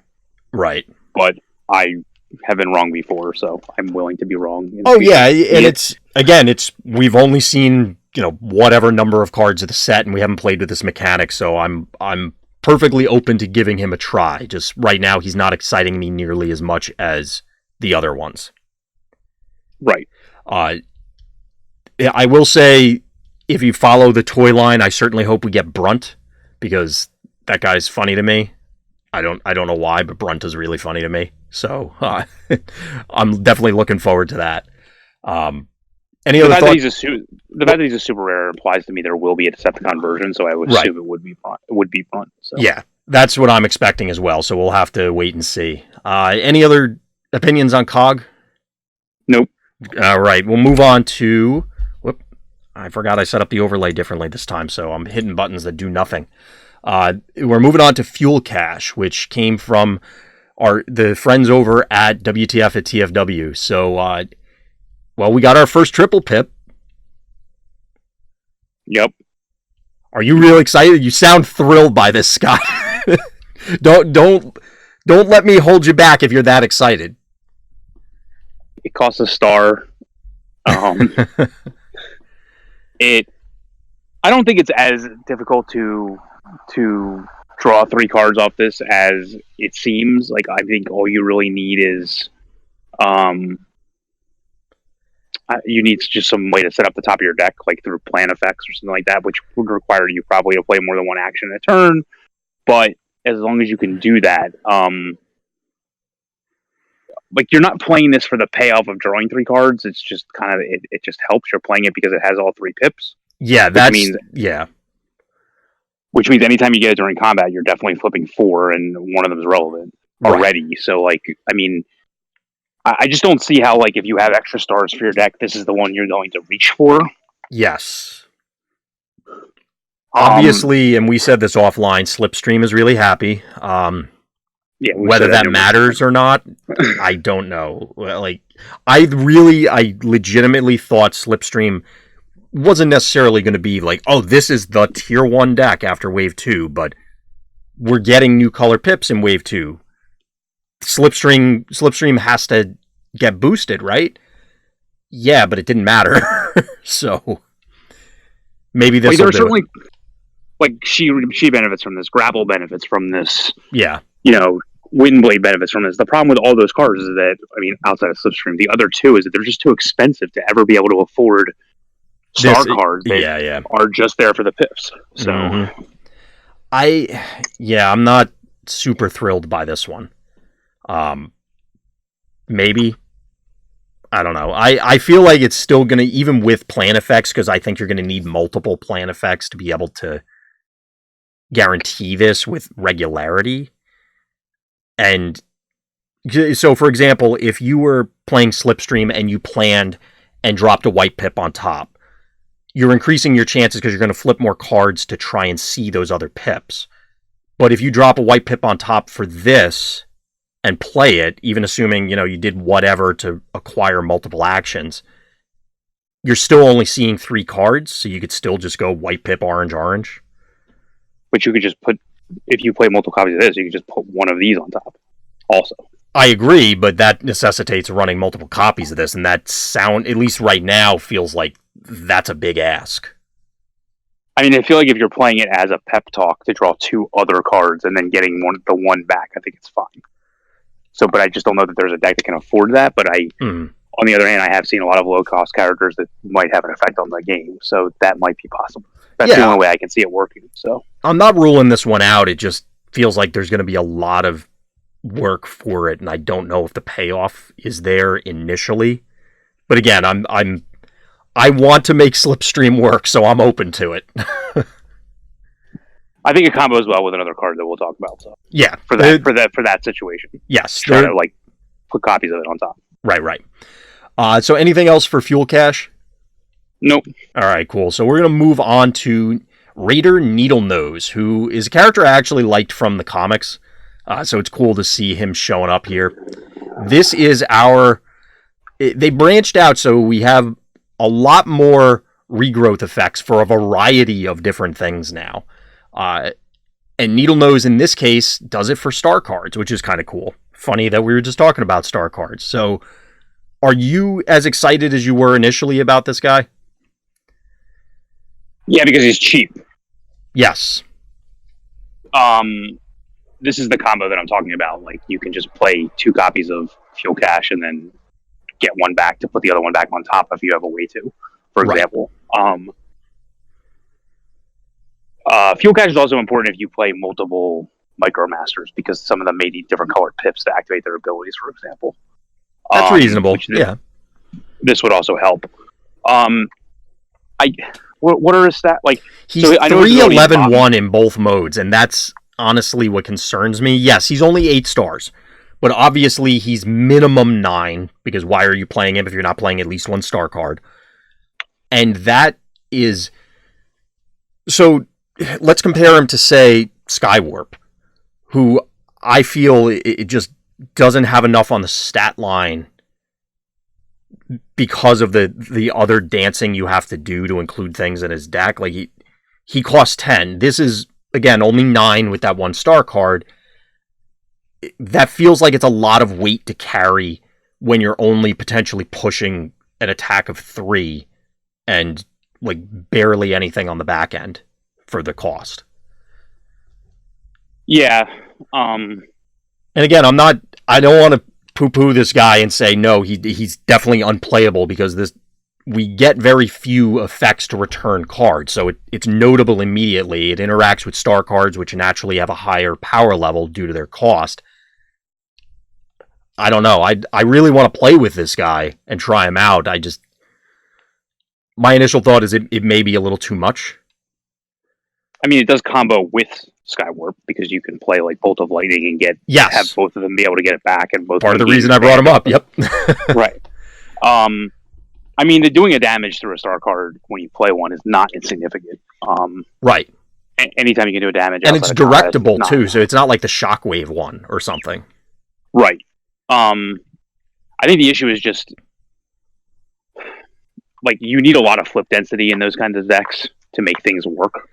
Right. But I have been wrong before, so I'm willing to be wrong. Oh, yeah, and we've only seen, whatever number of cards of the set, and we haven't played with this mechanic, so I'm perfectly open to giving him a try. Just right now, he's not exciting me nearly as much as the other ones. Right. I will say, if you follow the toy line, I certainly hope we get Brunt, because that guy's funny to me. I don't know why, but Brunt is really funny to me. So I'm definitely looking forward to that. Any other thoughts? The fact that he's a super rare implies to me there will be a Decepticon version, so I would assume it would be Brunt. So. Yeah, that's what I'm expecting as well. So we'll have to wait and see. Any other opinions on COG? Nope. All right, we'll move on to... I forgot I set up the overlay differently this time, so I'm hitting buttons that do nothing. We're moving on to Fuel Cache, which came from the friends over at WTF at TFW. So, we got our first triple pip. Yep. Are you real excited? You sound thrilled by this, Scott. Don't let me hold you back if you're that excited. It costs a star. I don't think it's as difficult to draw 3 cards off this as it seems. Like, I think all you really need is you need just some way to set up the top of your deck, like through plan effects or something like that, which would require you probably to play more than one action a turn. But as long as you can do that, like, you're not playing this for the payoff of drawing 3 cards. It's just kind of it just helps. You're playing it because it has all 3 pips. Yeah, which means anytime you get it during combat, you're definitely flipping 4, and one of them is relevant already. Right. So, like, I mean, I just don't see how, like, if you have extra stars for your deck, this is the one you're going to reach for. Yes. Obviously, and we said this offline, Slipstream is really happy. Whether that matters or not, I don't know. Like, I legitimately thought Slipstream wasn't necessarily going to be like, oh, this is the tier 1 deck after Wave 2, but we're getting new color pips in Wave 2. Slipstream has to get boosted, right? Yeah, but it didn't matter. So maybe this will certainly, like, she benefits from this, Grapple benefits from this. Yeah. Windblade benefits from this. The problem with all those cards is that, I mean, outside of Slipstream, the other two is that they're just too expensive to ever be able to afford star cards that are just there for the pips. So, I'm not super thrilled by this one. Maybe. I don't know. I feel like it's still going to, even with plan effects, because I think you're going to need multiple plan effects to be able to guarantee this with regularity. And so, for example, if you were playing Slipstream and you planned and dropped a white pip on top, you're increasing your chances because you're going to flip more cards to try and see those other pips. But if you drop a white pip on top for this and play it, even assuming, you did whatever to acquire multiple actions, you're still only seeing 3 cards, so you could still just go white pip, orange, orange. But you could just if you play multiple copies of this, you could just put one of these on top also. I agree, but that necessitates running multiple copies of this, and that at least right now, feels like that's a big ask. I mean, I feel like if you're playing it as a pep talk to draw 2 other cards and then getting the one back, I think it's fine. So, but I just don't know that there's a deck that can afford that. But on the other hand, I have seen a lot of low-cost characters that might have an effect on the game, so that might be possible. That's the only way I can see it working. So I'm not ruling this one out. It just feels like there's going to be a lot of work for it, and I don't know if the payoff is there initially. But again, I want to make Slipstream work, so I'm open to it. I think it combos well with another card that we'll talk about. So yeah, for that situation. Yes, try to, like, put copies of it on top. Right. So anything else for Fuel Cache? Nope. All right, cool. So we're going to move on to Raider Needlenose, who is a character I actually liked from the comics. So it's cool to see him showing up here. This is they branched out, so we have a lot more regrowth effects for a variety of different things now. And Needlenose, in this case, does it for star cards, which is kind of cool. Funny that we were just talking about star cards. So are you as excited as you were initially about this guy? Yeah, because he's cheap. Yes. This is the combo that I'm talking about. Like, you can just play 2 copies of Fuel Cache and then get one back to put the other one back on top if you have a way to, for example. Fuel Cache is also important if you play multiple Micromasters, because some of them may need different colored pips to activate their abilities, for example. That's reasonable. Yeah. This would also help. What are his stats? Like, he's 3-11-1 in both modes, and that's honestly what concerns me. Yes, he's only 8 stars, but obviously he's minimum 9, because why are you playing him if you're not playing at least 1 star card? And that is... So, let's compare him to, say, Skywarp, who I feel it just doesn't have enough on the stat line because of the other dancing you have to do to include things in his deck. Like, he costs 10. This is, again, only 9 with that 1 star card. That feels like it's a lot of weight to carry when you're only potentially pushing an attack of 3 and, like, barely anything on the back end for the cost. Yeah. And again, I don't want to poo-poo this guy and say, no, he's definitely unplayable, because we get very few effects to return cards, so it's notable immediately. It interacts with star cards, which naturally have a higher power level due to their cost. I don't know. I really want to play with this guy and try him out. My initial thought is it may be a little too much. I mean, it does combo with Skywarp, because you can play like Bolt of Lightning and have both of them be able to get it back, and both part of the reason I brought him up. Yep. Right. I mean, the doing a damage through a star card when you play one is not insignificant. Right. Anytime you can do a damage, and it's directable too, so it's not like the Shockwave one or something. Right. I think the issue is just like you need a lot of flip density in those kinds of decks to make things work.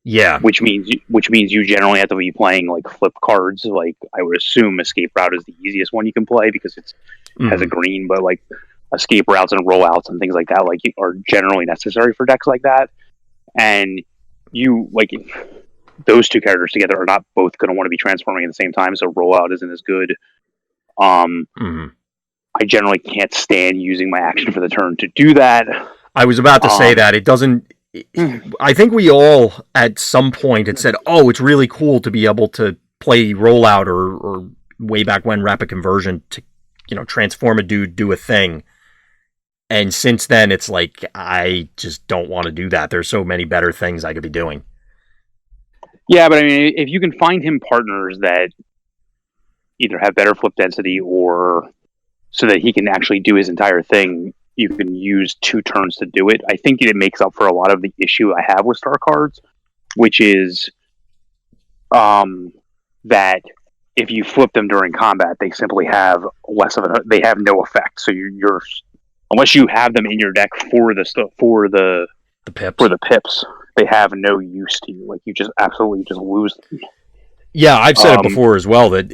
Yeah. Which means you generally have to be playing like flip cards. Like, I would assume Escape Route is the easiest one you can play because it has a green, but like escape routes and rollouts and things like that are generally necessary for decks like that. And you like those 2 characters together are not both going to want to be transforming at the same time, so rollout isn't as good. I generally can't stand using my action for the turn to do that. I was about to say that it doesn't. I think we all at some point had said, "Oh, it's really cool to be able to play rollout or way back when rapid conversion to, transform a dude, do a thing." And since then, it's like I just don't want to do that. There's so many better things I could be doing. Yeah, but I mean, if you can find him partners that either have better flip density or so that he can actually do his entire thing, you can use 2 turns to do it. I think it makes up for a lot of the issue I have with star cards, which is that if you flip them during combat, they simply have they have no effect. So you're unless you have them in your deck for the pips, they have no use to you. Like, you just absolutely just lose them. Yeah, I've said it before as well, that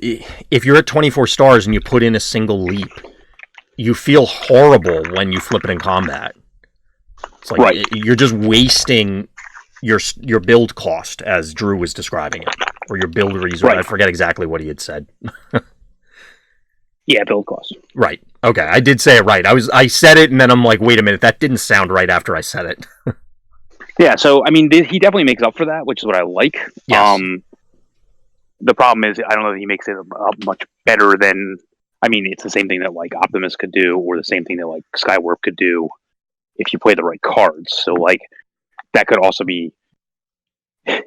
if you're at 24 stars and you put in a single leap, you feel horrible when you flip it in combat. It's like you're just wasting your build cost, as Drew was describing it, or your build resource. I forget exactly what he had said. Yeah, build cost. Right. Okay, I did say it right. I said it, and then I'm like, wait a minute, that didn't sound right after I said it. Yeah, so I mean, he definitely makes up for that, which is what I like. Yes. The problem is, I don't know that he makes it much better than. I mean, it's the same thing that like Optimus could do, or the same thing that like Skywarp could do, if you play the right cards. So like that could also be.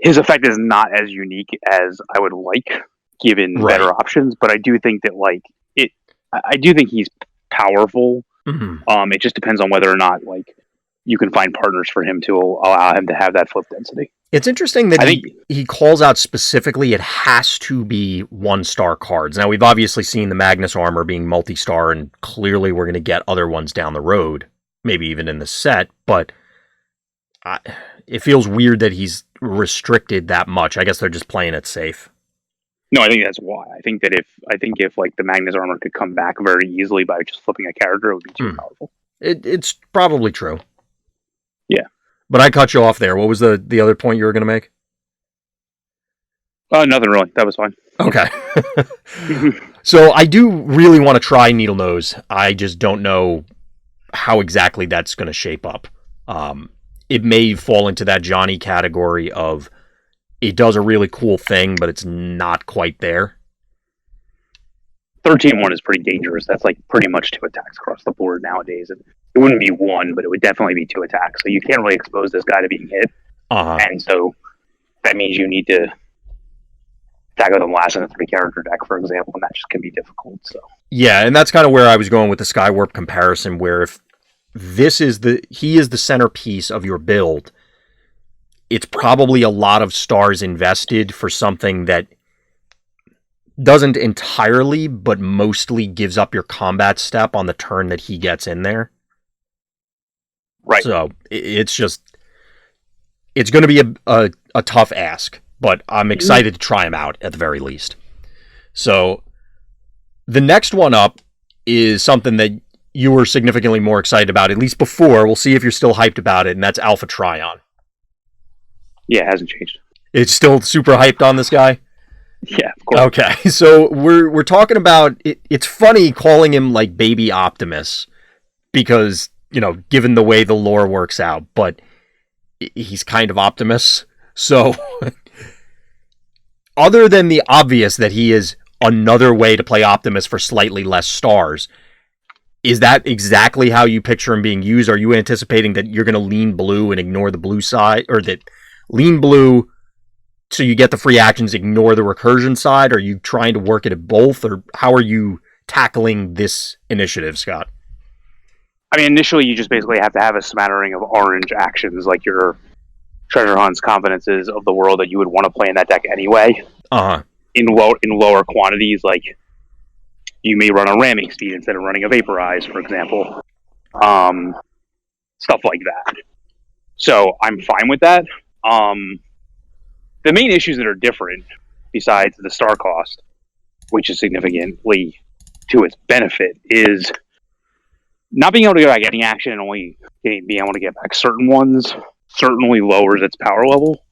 His effect is not as unique as I would like, given better options. But I do think that like it. I do think he's powerful Mm-hmm. It just depends on whether or not like you can find partners for him to allow him to have that flip density. It's interesting that I think he calls out specifically it has to be 1-star cards. Now, we've obviously seen the Magnus armor being multi-star, and clearly we're going to get other ones down the road, maybe even in the set, but it feels weird that he's restricted that much. I guess they're just playing it safe. no, I think that's why. I think if like the Magnus armor could come back very easily by just flipping a character, it would be too powerful. It's probably true. Yeah. But I cut you off there. What was the other point you were going to make? Nothing really. That was fine. Okay. So I do really want to try Needle Nose. I just don't know how exactly that's going to shape up. It may fall into that Johnny category of it does a really cool thing, but it's not quite there. 13-1 is pretty dangerous. That's like pretty much 2 attacks across the board nowadays. And it wouldn't be 1, but it would definitely be 2 attacks. So you can't really expose this guy to being hit. And so that means you need to tackle them last in a 3-character deck, for example, and that just can be difficult. So yeah, and that's kind of where I was going with the Skywarp comparison, where if he is the centerpiece of your build, it's probably a lot of stars invested for something that doesn't entirely, but mostly gives up your combat step on the turn that he gets in there. Right. So it's going to be a tough ask, but I'm excited to try him out at the very least. So the next one up is something that you were significantly more excited about, at least before. We'll see if you're still hyped about it, and that's Alpha Trion. Yeah, it hasn't changed. It's still super hyped on this guy? Yeah, of course. Okay, so we're talking about it. It's funny calling him like Baby Optimus because, you know, given the way the lore works out, but he's kind of Optimus. So other than the obvious that he is another way to play Optimus for slightly less stars, is that exactly how you picture him being used? Are you anticipating that you're going to lean blue and ignore the blue side, or that lean blue so you get the free actions, ignore the recursion side? Are you trying to work it at both, or how are you tackling this initiative, Scott? I mean, initially you just basically have to have a smattering of orange actions, like your treasure hunts, confidences of the world that you would want to play in that deck anyway. In lower quantities, like you may run a ramming speed instead of running a vaporize, for example. Stuff like that. So I'm fine with that. The main issues that are different, besides the star cost, which is significantly to its benefit, is not being able to get back any action and only being able to get back certain ones certainly lowers its power level.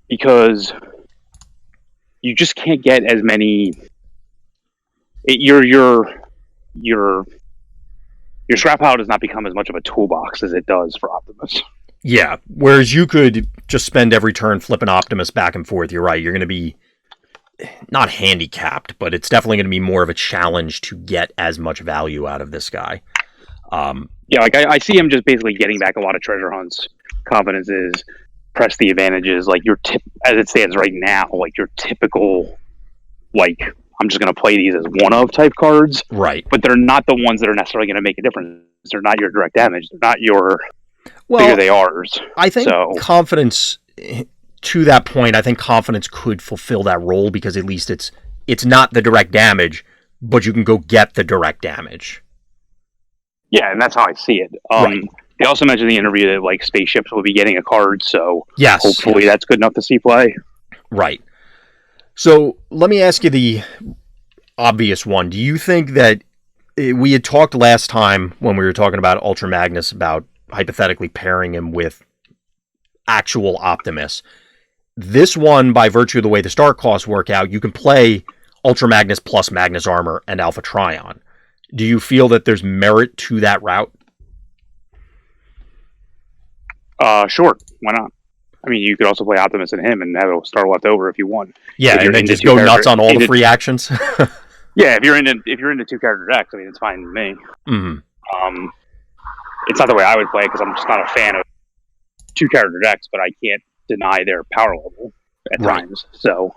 Because you just can't get as many. Your scrap pile does not become as much of a toolbox as it does for Optimus. Yeah, whereas you could just spend every turn flipping Optimus back and forth. You're right. You're going to be not handicapped, but it's definitely going to be more of a challenge to get as much value out of this guy. Yeah, like I see him just basically getting back a lot of treasure hunts, confidences, press the advantages. Like as it stands right now, like your typical, like I'm just going to play these as one of type cards. Right. But they're not the ones that are necessarily going to make a difference. They're not your direct damage. They're not your. Bigger they are. I think confidence, to that point, I think confidence could fulfill that role because at least it's not the direct damage, but you can go get the direct damage. Yeah, and that's how I see it. Right. They also mentioned in the interview that like spaceships will be getting a card, so yes, hopefully that's good enough to see play. Right. So let me ask you the obvious one. Do you think that we had talked last time when we were talking about Ultra Magnus about hypothetically pairing him with actual Optimus? This one, by virtue of the way the star costs work out, you can play Ultra Magnus plus Magnus Armor and Alpha Trion. Do you feel that there's merit to that route? Sure. Why not? I mean, you could also play Optimus and him and have a star left over if you want. Yeah, and then just go nuts on all the free actions. Yeah, if you're into 2-character decks, I mean, it's fine with me. Mm-hmm. It's not the way I would play because I'm just not a fan of 2-character decks, but I can't deny their power level at times. So,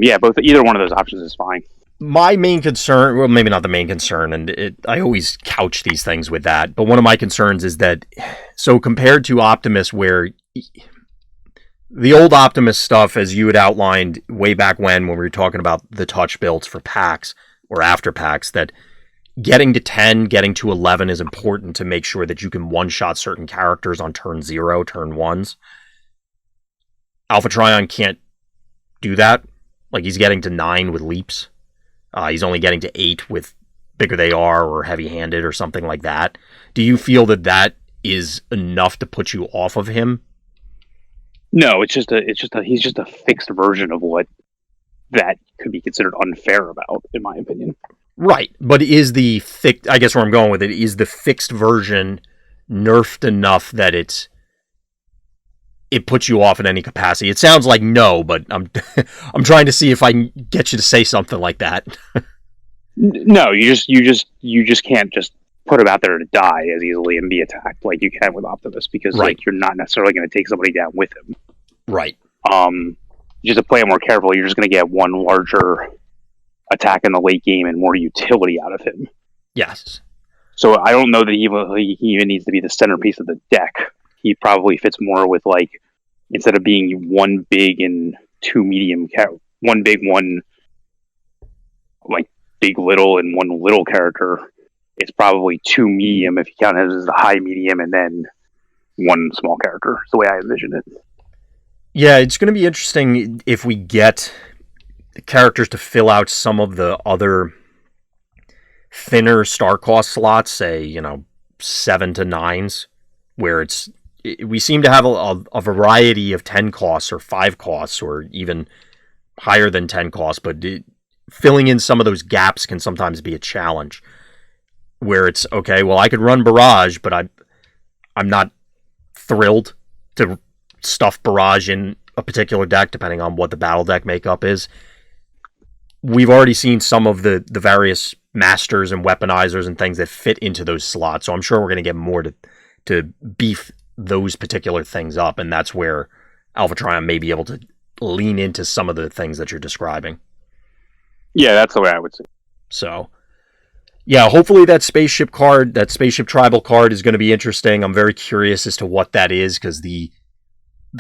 yeah, either one of those options is fine. My main concern, well, maybe not the main concern, and I always couch these things with that, but one of my concerns is that, so compared to Optimus, where the old Optimus stuff, as you had outlined way back when we were talking about the touch builds for packs or after packs, that getting to 10, getting to 11 is important to make sure that you can one-shot certain characters on turn 0, turn 1s. Alpha Trion can't do that. Like, he's getting to 9 with leaps. He's only getting to 8 with bigger they are or heavy-handed or something like that. Do you feel that that is enough to put you off of him? No, he's just a fixed version of what that could be considered unfair about, in my opinion. Right, but is the I guess where I'm going with it, is the fixed version nerfed enough that it puts you off in any capacity? It sounds like no, but I'm trying to see if I can get you to say something like that. No, you just can't just put him out there to die as easily and be attacked like you can with Optimus, because right. like you're not necessarily going to take somebody down with him. Right. Just to play it more carefully, you're just going to get one larger attack in the late game and more utility out of him. Yes. So I don't know that he even needs to be the centerpiece of the deck. He probably fits more with, like, instead of being one big and two medium, one big, one like big little, and one little character, it's probably two medium if you count it as a high medium, and then one small character. It's the way I envision it. Yeah, it's going to be interesting if we get the characters to fill out some of the other thinner star cost slots, say, 7 to 9s, where we seem to have a variety of 10 costs or 5 costs or even higher than 10 costs, but filling in some of those gaps can sometimes be a challenge, where it's, okay, well, I could run Barrage, but I'm not thrilled to stuff Barrage in a particular deck, depending on what the battle deck makeup is. We've already seen some of the various masters and weaponizers and things that fit into those slots, so I'm sure we're going to get more to beef those particular things up, and that's where Alpha Trion may be able to lean into some of the things that you're describing. Yeah, that's the way I would say. So, yeah, hopefully that spaceship tribal card is going to be interesting. I'm very curious as to what that is, because the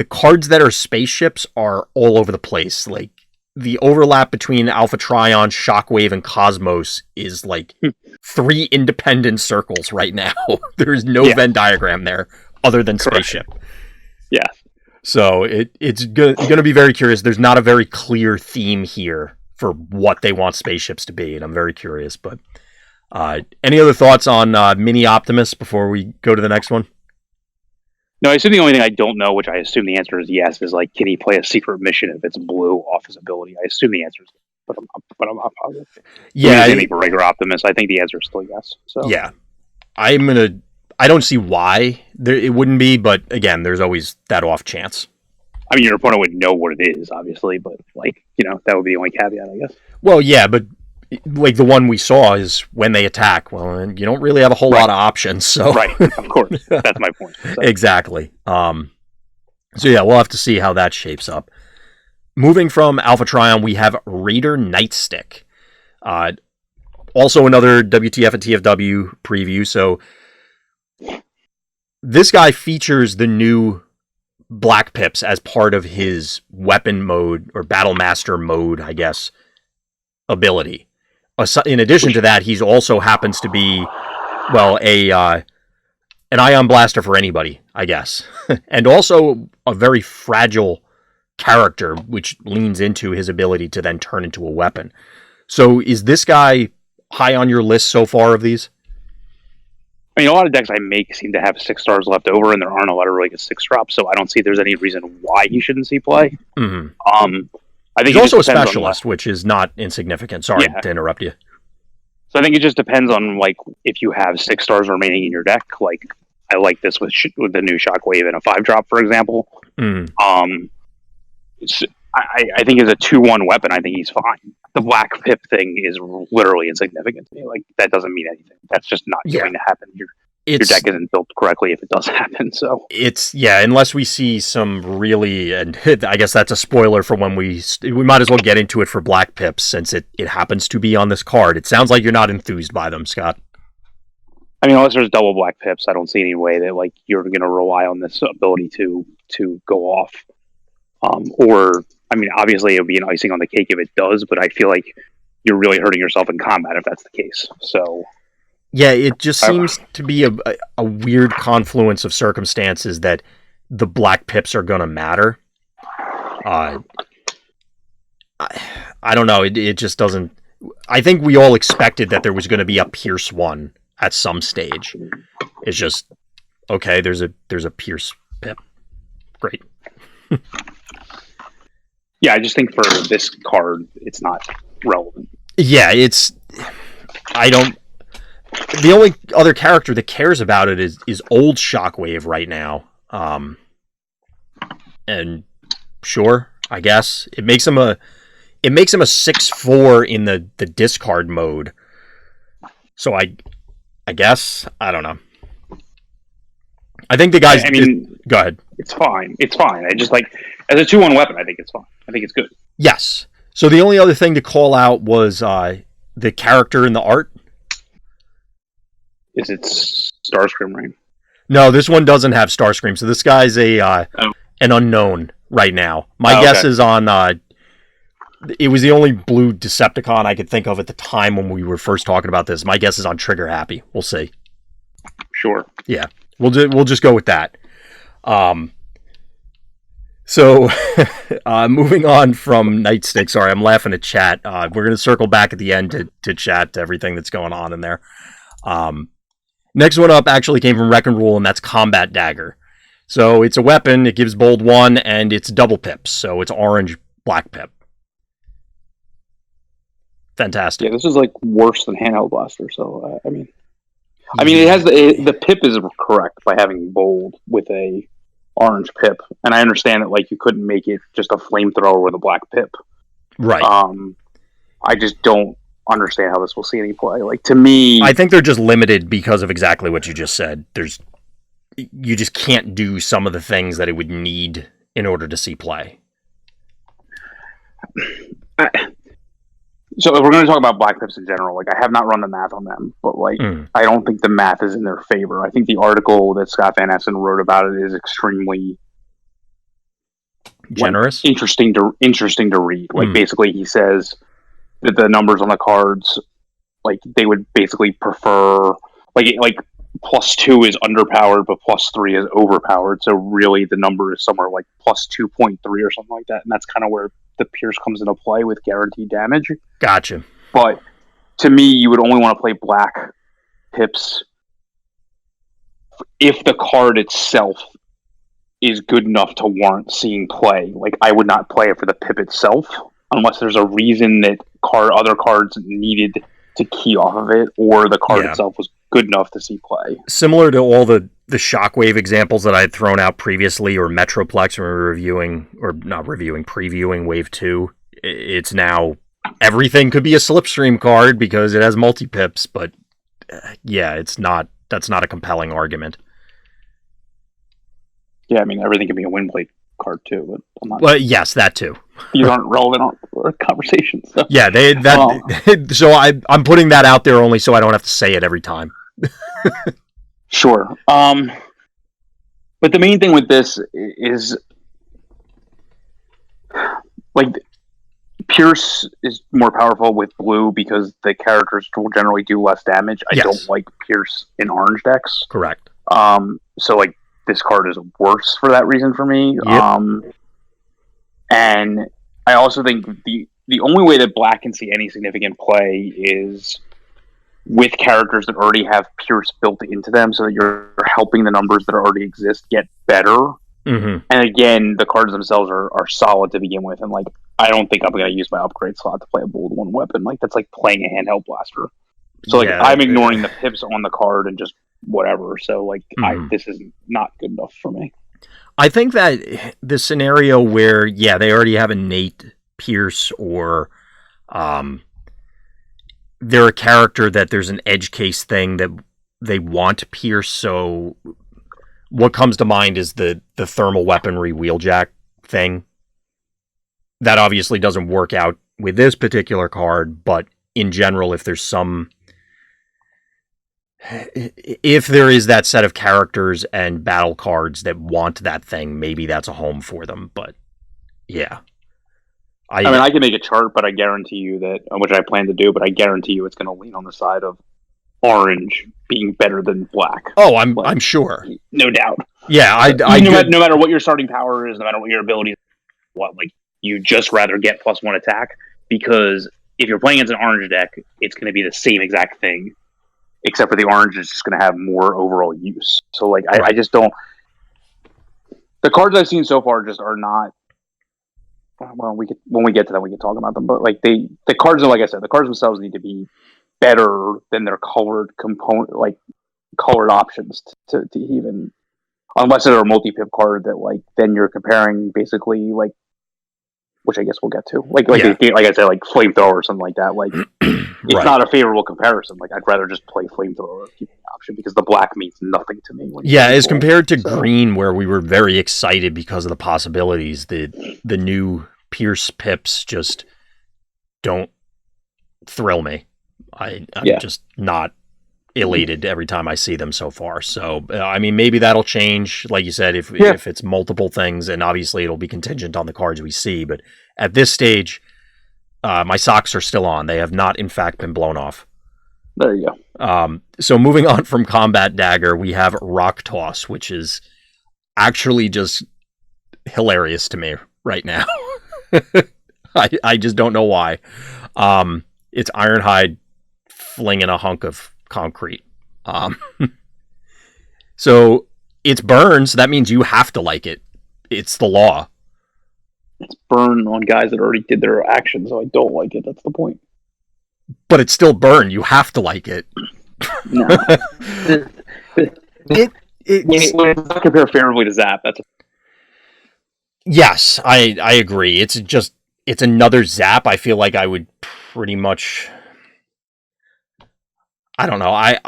cards that are spaceships are all over the place. Like, the overlap between Alpha Trion, Shockwave, and Cosmos is like 3 independent circles right now. There is no Venn diagram there other than spaceship. Yeah. So it's going to be very curious. There's not a very clear theme here for what they want spaceships to be, and I'm very curious. But any other thoughts on Mini Optimus before we go to the next one? No, I assume the only thing I don't know, which I assume the answer is yes, is like, can he play a secret mission if it's blue off his ability? I assume the answer is yes, but I'm not positive. Yeah, I think for regular Optimus, I think the answer is still yes. So yeah, I don't see why it wouldn't be, but again, there's always that off chance. I mean, your opponent would know what it is, obviously, but like, that would be the only caveat, I guess. Well, yeah, but like the one we saw is when they attack. Well, you don't really have a whole lot of options. So right, of course, that's my point. So. Exactly. So yeah, we'll have to see how that shapes up. Moving from Alpha Trion, we have Raider Nightstick. Also another WTF and TFW preview. So this guy features the new Black Pips as part of his weapon mode or Battle Master mode, I guess, ability. In addition to that, he's also happens to be, well, an ion blaster for anybody, I guess. And also a very fragile character, which leans into his ability to then turn into a weapon. So is this guy high on your list so far of these? I mean, a lot of decks I make seem to have 6 stars left over, and there aren't a lot of really good 6-drops, so I don't see there's any reason why he shouldn't see play. Mm-hmm. I think he's also a specialist, which is not insignificant. Sorry to interrupt you. So I think it just depends on, like, if you have 6 stars remaining in your deck. Like, I like this with the new Shockwave and a 5-drop, for example. Mm. I think as a 2-1 weapon, I think he's fine. The Black Pip thing is literally insignificant to me. Like, that doesn't mean anything. That's just not going to happen. your It's deck isn't built correctly if it does happen. So unless we see some really, and I guess that's a spoiler for when we might as well get into it for black pips since it happens to be on this card. It sounds like you're not enthused by them, Scott. I mean, unless there's double black pips, I don't see any way that like you're going to rely on this ability to go off. Or I mean, obviously it would be an icing on the cake if it does, but I feel like you're really hurting yourself in combat if that's the case. So yeah, it just seems to be a weird confluence of circumstances that the black pips are going to matter. I don't know. It just doesn't. I think we all expected that there was going to be a Pierce one at some stage. It's just okay. There's a Pierce pip. Great. yeah, I just think for this card, it's not relevant. Yeah, I don't. The only other character that cares about it is old Shockwave right now. And sure, I guess it makes him a 6/4 in the discard mode. So I guess I don't know. I think the guys. I mean, go ahead. It's fine. It's fine. I just like as a 2/1 weapon. I think it's fine. I think it's good. Yes. So the only other thing to call out was the character in the art. Is it Starscream Rain? No, this one doesn't have Starscream. So this guy's an unknown right now. My guess is on. It was the only blue Decepticon I could think of at the time when we were first talking about this. My guess is on Trigger Happy. We'll see. Sure. Yeah, we'll just go with that. So moving on from Nightstick. Sorry, I'm laughing at chat. We're gonna circle back at the end to chat to everything that's going on in there. Next one up actually came from Wreck and Rule, and that's Combat Dagger. So it's a weapon. It gives bold 1, and it's double pips. So it's orange, black pip. Fantastic. Yeah, this is like worse than Handheld Blaster. So I mean, it has the pip is correct by having bold with a orange pip, and I understand that like you couldn't make it just a flamethrower with a black pip. Right. I just don't understand how this will see any play. Like to me, I think they're just limited because of exactly what you just said. You just can't do some of the things that it would need in order to see play. So if we're going to talk about black pips in general, like I have not run the math on them, but like I don't think the math is in their favor. I think the article that Scott Van Essen wrote about it is extremely generous, interesting to read. Like basically, he says that the numbers on the cards, like they would basically prefer like +2 is underpowered, but +3 is overpowered. So really, the number is somewhere like +2.3 or something like that, and that's kind of where the Pierce comes into play with guaranteed damage. Gotcha. But to me, you would only want to play black pips if the card itself is good enough to warrant seeing play. Like I would not play it for the pip itself unless there's a reason that other cards needed to key off of it, or the card itself was good enough to see play. Similar to all the Shockwave examples that I had thrown out previously, or Metroplex when we were previewing Wave 2. It's now everything could be a Slipstream card because it has multi-pips, but that's not a compelling argument. Yeah, I mean, everything can be a Windblade card too, but I'm not... Well, yes, that too. These aren't relevant conversations. So. Yeah, so I'm putting that out there only so I don't have to say it every time. Sure. But the main thing with this is like Pierce is more powerful with blue because the characters will generally do less damage. I don't like Pierce in orange decks. Correct. So like this card is worse for that reason for me. Yep. And I also think the only way that black can see any significant play is with characters that already have Pierce built into them, so that you're helping the numbers that already exist get better. Mm-hmm. And again, the cards themselves are solid to begin with, and like I don't think I'm going to use my upgrade slot to play a bold 1 weapon. Like that's like playing a handheld blaster. So like I'm ignoring the pips on the card and just whatever. So like this is not good enough for me. I think that the scenario where they already have innate Pierce, or they're a character that there's an edge case thing they want Pierce, so what comes to mind is the thermal weaponry wheeljack thing. That obviously doesn't work out with this particular card, but in general, if there is that set of characters and battle cards that want that thing, maybe that's a home for them. But yeah, I mean, I can make a chart, but I guarantee you that, which I plan to do, but I guarantee you it's going to lean on the side of orange being better than black. Oh, I'm sure, no doubt. Yeah, no matter what your starting power is, no matter what your ability is, you just rather get +1 attack, because if you're playing against an orange deck, it's going to be the same exact thing, except for the orange is just going to have more overall use. So like, I just don't. The cards I've seen so far just are not. Well, when we get to that, we can talk about them. But like the cards, like I said, the cards themselves need to be better than their colored component, like colored options to even, unless they're a multi-pip card that like then you're comparing basically like, which I guess we'll get to, like I said, like flamethrower or something like that. Like it's not a favorable comparison. Like I'd rather just play flamethrower keeping the option, because the black means nothing to me. As compared to green, where we were very excited because of the possibilities. The new Pierce pips just don't thrill me. I'm just not elated every time I see them so far. So, I mean, maybe that'll change, like you said, if it's multiple things, and obviously it'll be contingent on the cards we see. But at this stage, my socks are still on. They have not, in fact, been blown off. There you go. So moving on from Combat Dagger, we have Rock Toss, which is actually just hilarious to me right now. I just don't know why. It's Ironhide flinging a hunk of concrete. So it's burn, so that means you have to like it. It's the law. It's burn on guys that already did their action, so I don't like it. That's the point. But it's still burn. You have to like it. No. When it does not compare favorably to Zap, that's yes, I agree. It's another Zap. I feel like I would pretty much, I don't know. I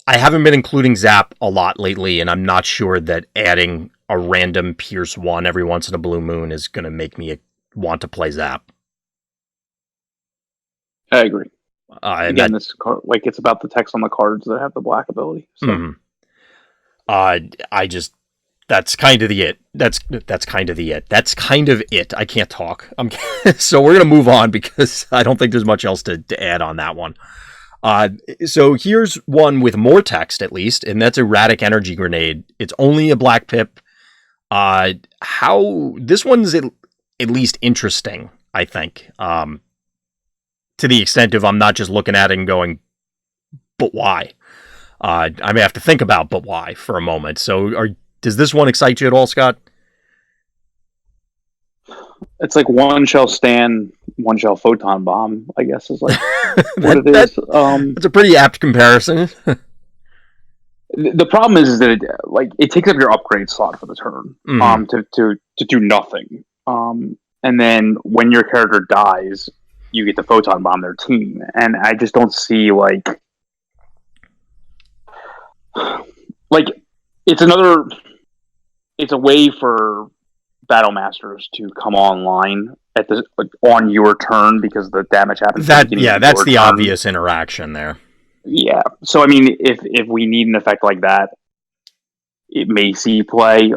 haven't been including Zap a lot lately, and I'm not sure that adding a random Pierce 1 every once in a blue moon is going to make me want to play Zap. I agree. Again, this card, like, it's about the text on the cards that have the black ability. So. That's kind of the it. That's kind of the it. That's kind of it. I can't talk. So we're gonna move on, because I don't think there's much else to add on that one. So here's one with more text, at least, and that's Erratic Energy Grenade. It's only a black pip. How this one's at least interesting, I think. To the extent of I'm not just looking at it and going, but why? I may have to think about but why for a moment. So does this one excite you at all, Scott? It's like one shell stand, one shell photon bomb, I guess is like what it is. It's a pretty apt comparison. The problem is that it takes up your upgrade slot for the turn, to do nothing. And then when your character dies, you get to photon bomb their team, and I just don't see like it's a way for Battle Masters to come online on your turn, because the damage happens. That's the obvious interaction there. Yeah. So I mean, if we need an effect like that, it may see play.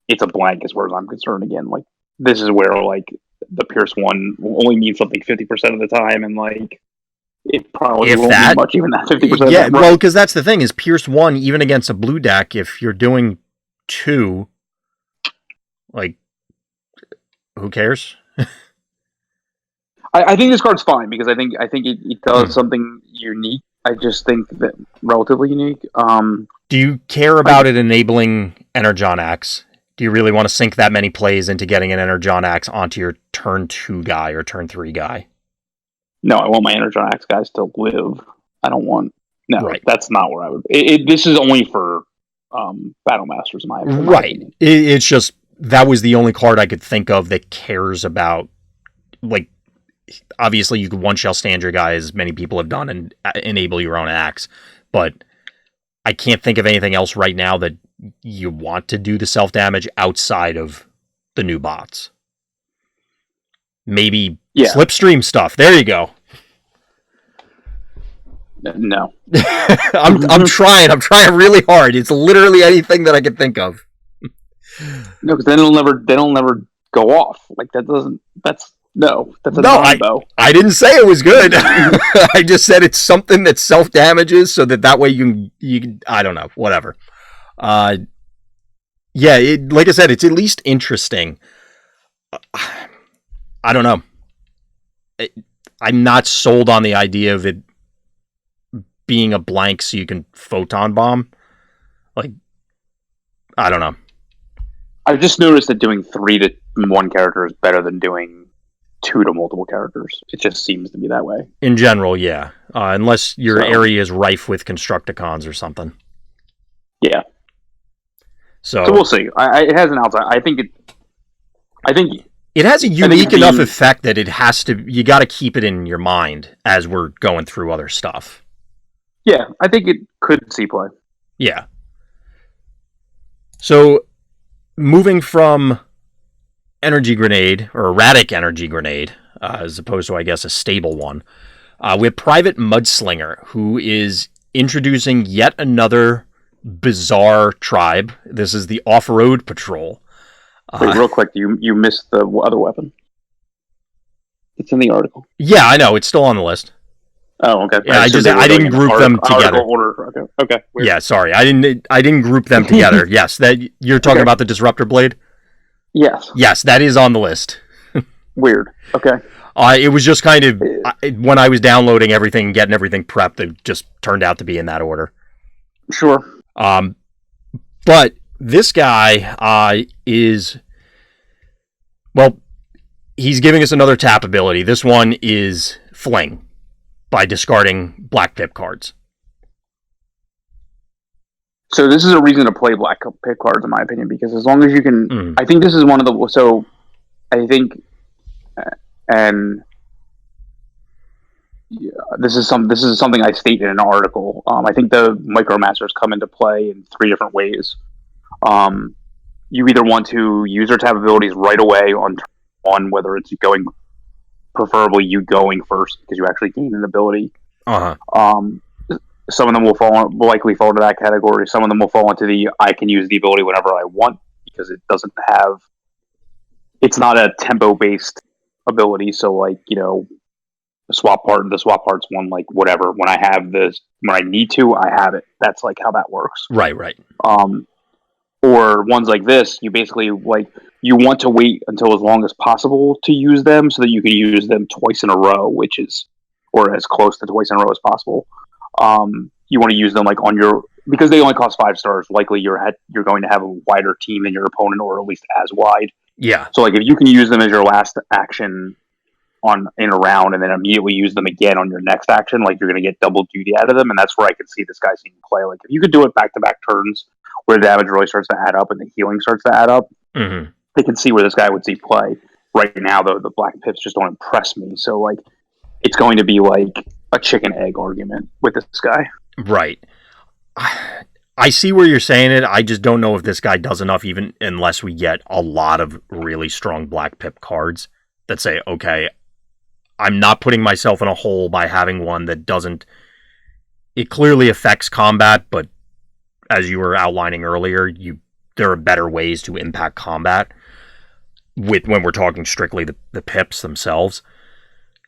It's a blank as far as I'm concerned. Again, like this is where like the Pierce 1 will only mean something 50% of the time, and like it probably won't mean much even that 50%. Yeah, well, because that's the thing is Pierce 1, even against a blue deck, if you're doing 2, like, who cares? I think this card's fine, because I think it does something unique. I just think that relatively unique. Do you care about it enabling Energon Axe? Do you really want to sink that many plays into getting an Energon Axe onto your turn 2 guy or turn 3 guy? No, I want my Energon Axe guys to live. I don't want... No, right. That's not where I would... This is only for Battle Masters, in my opinion. Right. It's just... That was the only card I could think of that cares about... Like, obviously you could one-shell stand your guy, as many people have done, and enable your own Axe. but I can't think of anything else right now that you want to do the self-damage outside of the new bots. Maybe slipstream stuff. There you go. No. I'm trying really hard. It's literally anything that I can think of. No, because they'll never go off. Like that's a no. I didn't say it was good. I just said it's something that self-damages so that way you can, I don't know, whatever. Like I said, it's at least interesting. I don't know. I'm not sold on the idea of it being a blank so you can photon bomb. Like, I don't know. I've just noticed that doing 3 to 1 character is better than doing 2 to multiple characters. It just seems to be that way. In general, yeah. Unless your area is rife with Constructicons or something. Yeah. So we'll see. It has an outside. I think it has a unique enough effect that it has to. You got to keep it in your mind as we're going through other stuff. Yeah, I think it could see play. Yeah. So, moving from energy grenade, or erratic energy grenade, as opposed to, I guess, a stable one, we have Private Mudslinger, who is introducing yet another bizarre tribe. This is the Off-Road Patrol. Wait, real quick, you missed the other weapon. It's in the article. Yeah, I know. It's still on the list. Oh, okay. Yeah, I didn't group them together. Order. Okay. Weird. Yeah, sorry. I didn't group them together. Yes, that you're talking about the Disruptor Blade? Yes. Yes, that is on the list. Weird. Okay. It was just kind of when I was downloading everything, getting everything prepped, it just turned out to be in that order. Sure. But this guy is, well, he's giving us another tap ability. This one is Fling, by discarding black pip cards. So this is a reason to play black pip cards, in my opinion, because as long as you can, I think this is one of the. So, I think, and yeah, this is something I state in an article. I think the Micromasters come into play in 3 different ways. You either want to use their tap abilities right away on turn 1, whether it's going. Preferably you going first because you actually gain an ability. Some of them will likely fall into that category. Some of them will fall into the I can use the ability whenever I want because it's not a tempo based ability. So like, the swap parts one, like whatever, when I need to, I have it. That's like how that works. Right. Or ones like this, you basically you want to wait until as long as possible to use them so that you can use them twice in a row, or as close to twice in a row as possible. You want to use them because they only cost 5 stars. Likely you're going to have a wider team than your opponent, or at least as wide. Yeah. So if you can use them as your last action in a round and then immediately use them again on your next action, you're going to get double duty out of them. And that's where I could see this guy seeing play. If you could do it back-to-back turns where the damage really starts to add up and the healing starts to add up, they can see where this guy would see play. Right now, though, the black pips just don't impress me. So, it's going to be a chicken-egg argument with this guy. Right. I see where you're saying it. I just don't know if this guy does enough, even unless we get a lot of really strong black pip cards that say, okay, I'm not putting myself in a hole by having one that doesn't... It clearly affects combat, but as you were outlining earlier, there are better ways to impact combat when we're talking strictly the pips themselves.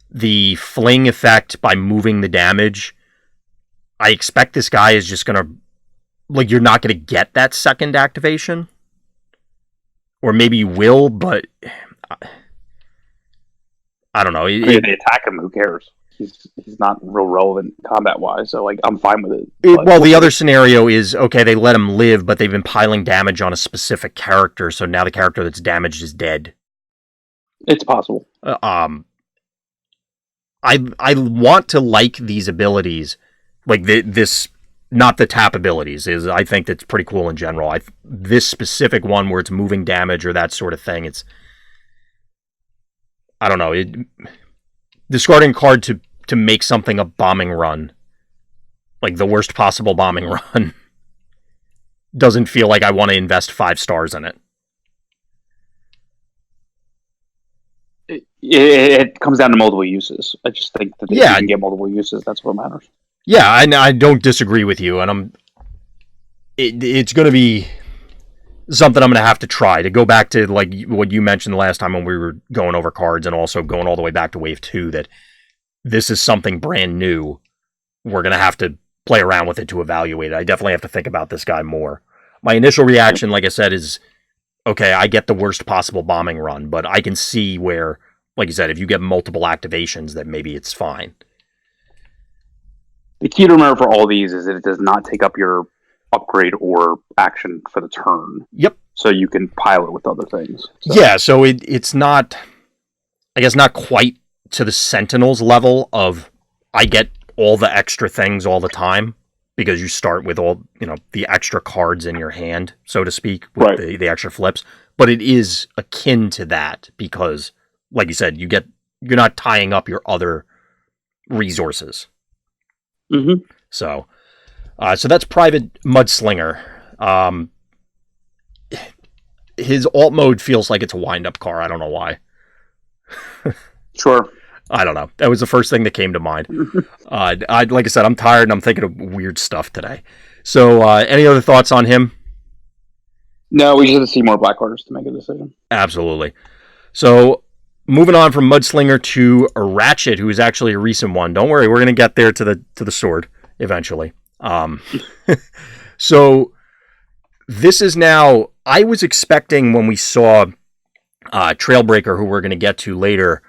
The fling effect by moving the damage, I expect this guy is just going to... you're not going to get that second activation. Or maybe you will, but... I don't know. If they attack him, who cares? He's not real relevant combat-wise, so I'm fine with it. Well, the other scenario is, okay, they let him live, but they've been piling damage on a specific character, so now the character that's damaged is dead. It's possible. I want to like these abilities, this, not the tap abilities. I think that's pretty cool in general. This specific one where it's moving damage or that sort of thing, it's... I don't know. Discarding a card to make something a bombing run like the worst possible bombing run doesn't feel like I want to invest 5 stars in it. It comes down to multiple uses. I just think that if you can get multiple uses, that's what matters. Yeah, I don't disagree with you, and it's going to be something I'm going to have to try to go back to, like what you mentioned the last time when we were going over cards, and also going all the way back to Wave 2, that this is something brand new. We're going to have to play around with it to evaluate it. I definitely have to think about this guy more. My initial reaction, like I said, is, okay, I get the worst possible bombing run, but I can see where, like you said, if you get multiple activations, that maybe it's fine. The key to remember for all these is that it does not take up your upgrade or action for the turn. Yep. So you can pile it with other things. So. Yeah, so it's not, I guess, not quite to the Sentinels level of I get all the extra things all the time, because you start with all, the extra cards in your hand, so to speak, with right. the extra flips. But it is akin to that because, like you said, you're not tying up your other resources. Mm-hmm. So that's Private Mudslinger. His alt mode feels like it's a wind-up car. I don't know why. Sure. I don't know. That was the first thing that came to mind. Like I said, I'm tired and I'm thinking of weird stuff today. So, any other thoughts on him? No, we just have to see more black orders to make a decision. Absolutely. So, moving on from Mudslinger to a Ratchet, who is actually a recent one. Don't worry, we're going to get there to the sword eventually. So, this is now. I was expecting when we saw Trailbreaker, who we're going to get to later,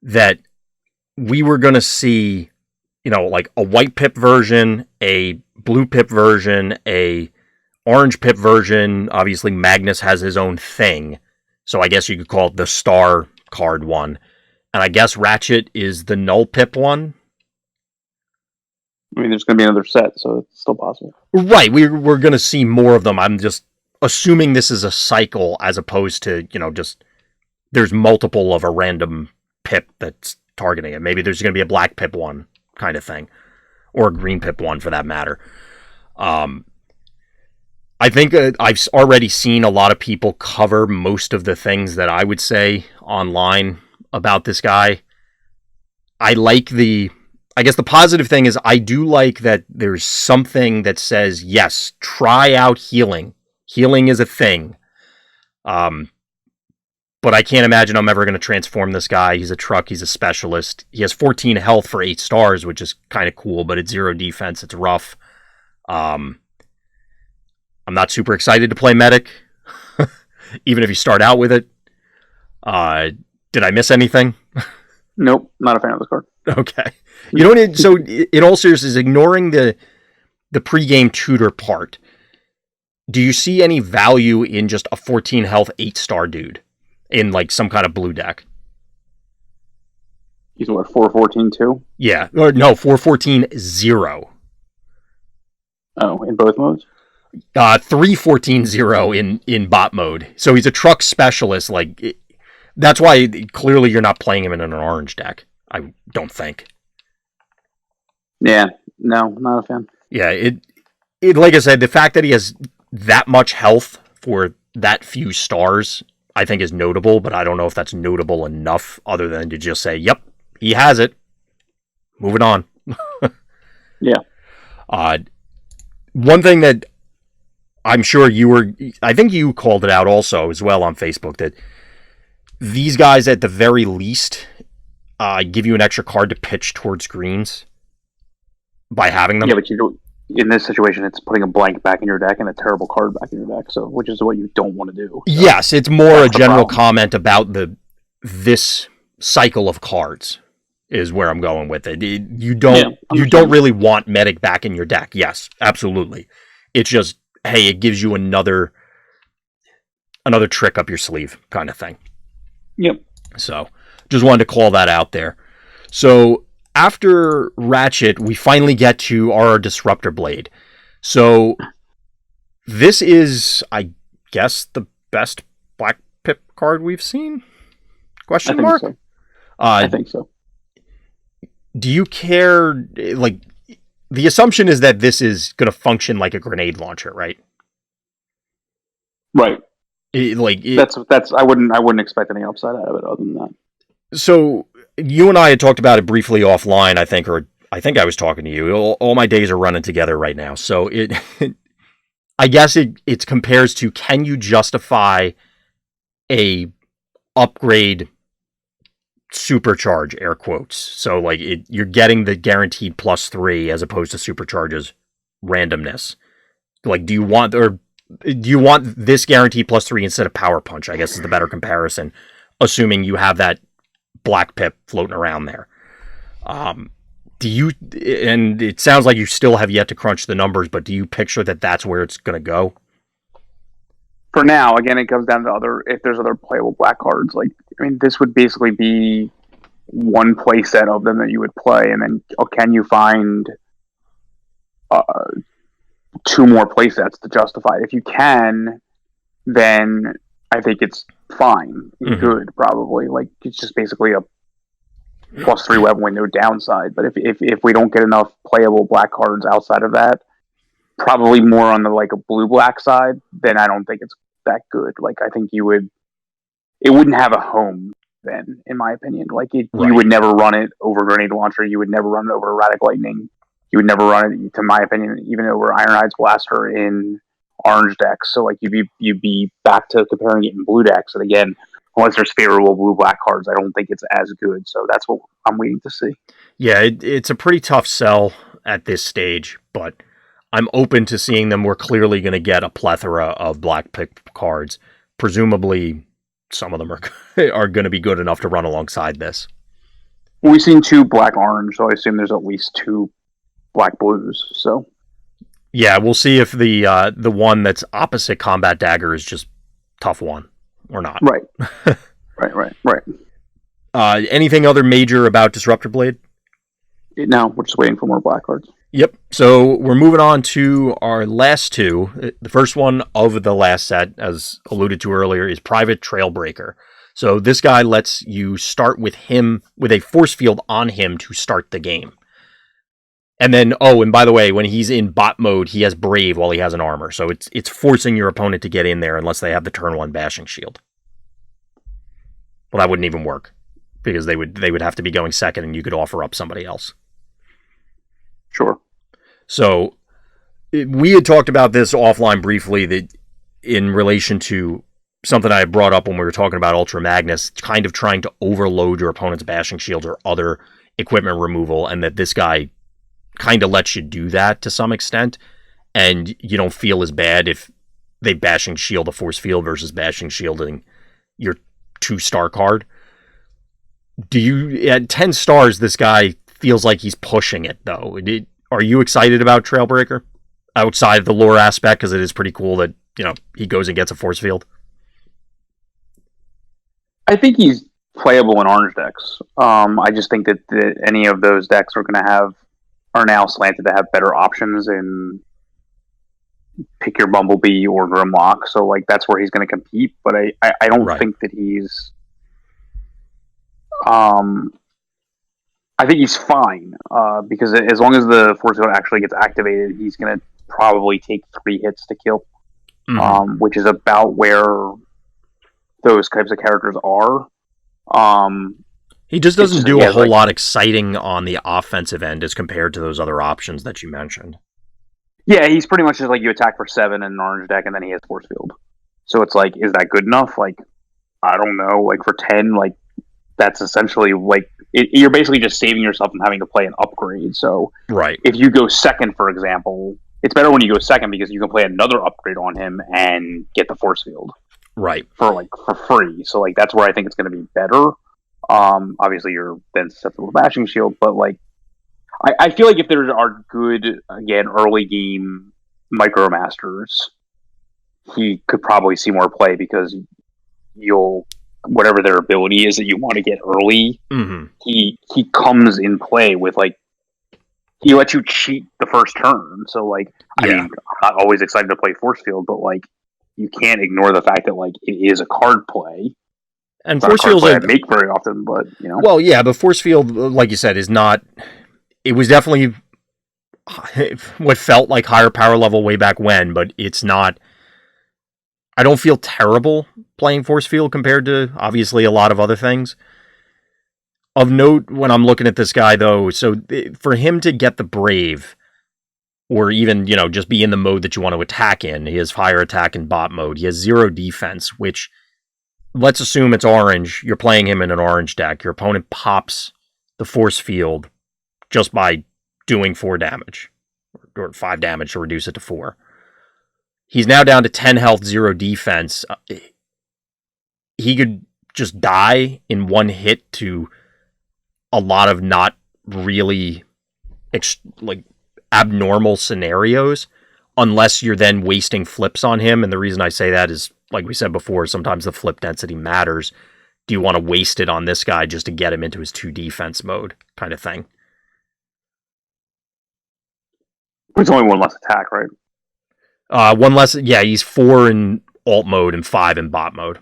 that we were going to see, like a white pip version, a blue pip version, a orange pip version. Obviously, Magnus has his own thing, so I guess you could call it the star card one. And I guess Ratchet is the null pip one. I mean, there's going to be another set, so it's still possible. Right, we're going to see more of them. I'm just assuming this is a cycle as opposed to, just there's multiple of a random pip that's targeting it. Maybe there's going to be a black pip one kind of thing, or a green pip one for that matter. I think I've already seen a lot of people cover most of the things that I would say online about this guy. I guess the positive thing is I do like that there's something that says, yes, try out healing. Healing is a thing. But I can't imagine I'm ever going to transform this guy. He's a truck. He's a specialist. He has 14 health for 8 stars, which is kind of cool, but it's 0 defense. It's rough. I'm not super excited to play medic, even if you start out with it. Did I miss anything? Nope, not a fan of this card. Okay. So in all seriousness, ignoring the pregame tutor part, do you see any value in just a 14 health 8-star dude in like some kind of blue deck? He's what, 414-2? Yeah. Or no, 414-0. Oh, in both modes? 314-0 in bot mode. So he's a truck specialist. That's why clearly you're not playing him in an orange deck. I don't think. Yeah, no, not a fan. Yeah, it like I said, the fact that he has that much health for that few stars, I think is notable, but I don't know if that's notable enough other than to just say, yep, he has it. Moving on. Yeah. One thing that I'm sure I think you called it out also as well on Facebook, that these guys at the very least give you an extra card to pitch towards greens by having them. Yeah, but in this situation, it's putting a blank back in your deck and a terrible card back in your deck, so which is what you don't want to do. So yes, it's more a general comment about this cycle of cards is where I'm going with it. You don't really want medic back in your deck. Yes, absolutely. It's just, hey, it gives you another trick up your sleeve kind of thing. Yep. So just wanted to call that out there. So after Ratchet, we finally get to our Disruptor Blade. So this is, I guess, the best Black Pip card we've seen? Question mark? I think so. Do you care, like, the assumption is that this is going to function like a grenade launcher, right? Right. That's I wouldn't expect any upside out of it other than that. So you and I had talked about it briefly offline, I think, or I think I was talking to you. All my days are running together right now. So I guess it compares to, can you justify a upgrade supercharge, air quotes? So like you're getting the guaranteed +3 as opposed to supercharges randomness. Like, do you want this guaranteed +3 instead of power punch? I guess is the better comparison, assuming you have that black pip floating around there. Do you, and it sounds like you still have yet to crunch the numbers, but do you picture that that's where it's going to go? For now, again, it comes down to if there's other playable black cards. Like, I mean, this would basically be one play set of them that you would play, and then can you find 2 more play sets to justify it? If you can, then I think it's fine. Good, probably. Like, it's just basically a +3 weapon with no downside. But if we don't get enough playable black cards outside of that, probably more on the like a blue-black side, then I don't think it's that good. Like, I think it wouldn't have a home then, in my opinion. Like, you would never run it over Grenade Launcher. You would never run it over Erratic Lightning. You would never run it, to my opinion, even over Ironhide's Blaster in orange decks. So like you'd be back to comparing it in blue decks. And again, unless there's favorable blue-black cards, I don't think it's as good. So that's what I'm waiting to see. Yeah, it's a pretty tough sell at this stage, but I'm open to seeing them. We're clearly going to get a plethora of black pick cards. Presumably, some of them are going to be good enough to run alongside this. We've seen 2 black-orange, so I assume there's at least 2 black-blues. So yeah, we'll see if the one that's opposite Combat Dagger is just tough one or not. Right. right. Anything other major about Disruptor Blade? No, we're just waiting for more black cards. Yep. So we're moving on to our last 2. The first one of the last set, as alluded to earlier, is Private Trailbreaker. So this guy lets you start with him with a force field on him to start the game. And then, and by the way, when he's in bot mode, he has Brave while he has an armor. So it's forcing your opponent to get in there unless they have the turn 1 bashing shield. Well, that wouldn't even work because they would have to be going second and you could offer up somebody else. Sure. So we had talked about this offline briefly, that in relation to something I had brought up when we were talking about Ultra Magnus, kind of trying to overload your opponent's bashing shield or other equipment removal, and that this guy kind of lets you do that to some extent, and you don't feel as bad if they bashing shield a force field versus bashing shielding your 2-star card. At 10 stars, this guy feels like he's pushing it, though. Are you excited about Trailbreaker outside of the lore aspect, because it is pretty cool that he goes and gets a force field? I think he's playable in orange decks. I just think that any of those decks are now slanted to have better options in pick your Bumblebee or Grimlock. So like that's where he's going to compete. But I don't think that he's. I think he's fine because as long as the force field actually gets activated, he's going to probably take 3 hits to kill, which is about where those types of characters are. He just doesn't do a whole lot exciting on the offensive end as compared to those other options that you mentioned. Yeah, he's pretty much just like you attack for 7 in an orange deck, and then he has force field. So it's like, is that good enough? Like, I don't know. Like for 10, like that's essentially like you're basically just saving yourself from having to play an upgrade. So if you go second, for example, it's better when you go second because you can play another upgrade on him and get the force field. Right. For free. So like that's where I think it's going to be better. Obviously you're then susceptible to bashing shield, but like I feel like if there are good, again, early game micromasters, he could probably see more play because whatever their ability is that you want to get early, he comes in play with like he lets you cheat the first turn. So like I mean, I'm not always excited to play force field, but like you can't ignore the fact that like it is a card play. And force fields I make very often, but Well, yeah, but force field, like you said, is not. It was definitely what felt like higher power level way back when, but it's not. I don't feel terrible playing force field compared to obviously a lot of other things. Of note, when I'm looking at this guy though, so for him to get the Brave, or even just be in the mode that you want to attack in, he has fire attack in bot mode. He has 0 defense, which let's assume it's orange. You're playing him in an orange deck. Your opponent pops the force field just by doing 4 damage or 5 damage to reduce it to 4. He's now down to 10 health, 0 defense. He could just die in one hit to a lot of not really abnormal scenarios, unless you're then wasting flips on him. And the reason I say that is, like we said before, sometimes the flip density matters. Do you want to waste it on this guy just to get him into his 2 defense mode kind of thing? It's only 1 less attack, right? 1 less. Yeah, he's 4 in alt mode and 5 in bot mode.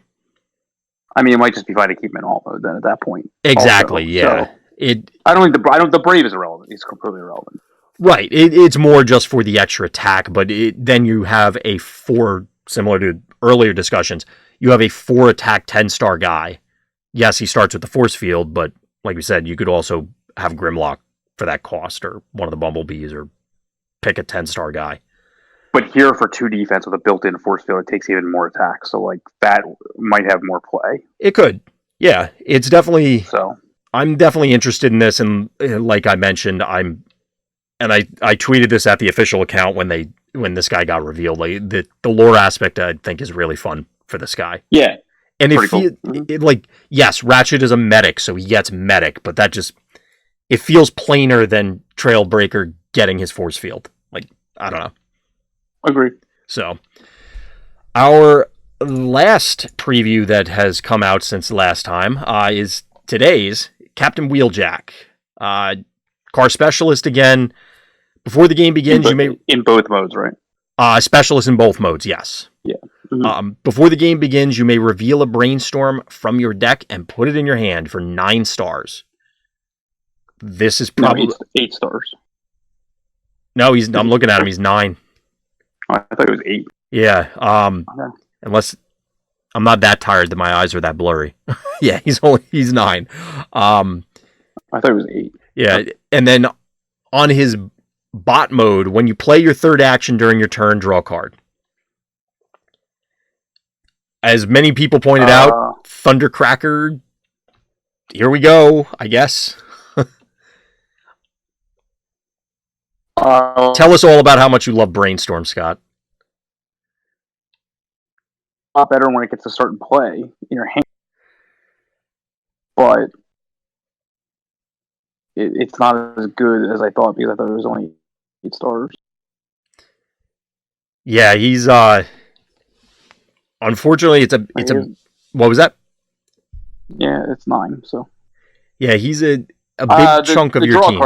I mean, it might just be fine to keep him in alt mode then at that point. Exactly. Also. Yeah. So, I don't think the Brave is irrelevant. It's completely irrelevant. Right. It's more just for the extra attack, but then you have a 4, similar to earlier discussions, you have a 4 attack 10-star guy. Yes, he starts with the force field, but like we said, you could also have Grimlock for that cost, or one of the Bumblebees, or pick a 10-star guy. But here for 2 defense with a built-in force field, it takes even more attack. So that might have more play. It could. Yeah, it's definitely. So I'm definitely interested in this, and like I mentioned, I tweeted this at the official account when this guy got revealed. The lore aspect, I think, is really fun for this guy. Yeah, and yes, Ratchet is a medic, so he gets medic, but it feels plainer than Trailbreaker getting his force field. I don't know. Agreed. So, our last preview that has come out since last time is today's Captain Wheeljack. Car specialist again. Before the game begins, you may... In both modes, right? Specialist in both modes, yes. Yeah. Mm-hmm. Before the game begins, you may reveal a brainstorm from your deck and put it in your hand for 9 stars. This is probably... No, 8 stars. No, I'm looking at him, he's 9. Oh, I thought it was 8. Yeah, Okay. Unless... I'm not that tired that my eyes are that blurry. Yeah, he's 9. I thought it was 8. Yeah, and then on his bot mode, when you play your 3rd action during your turn, draw a card. As many people pointed out, Thundercracker, here we go, I guess. Tell us all about how much you love Brainstorm, Scott. A lot better when it gets a certain play in your hand. But it's not as good as I thought, because I thought it was only 8 stars. Yeah, he's unfortunately it's a what was that? Yeah, it's 9, so. Yeah, he's a big chunk of your team.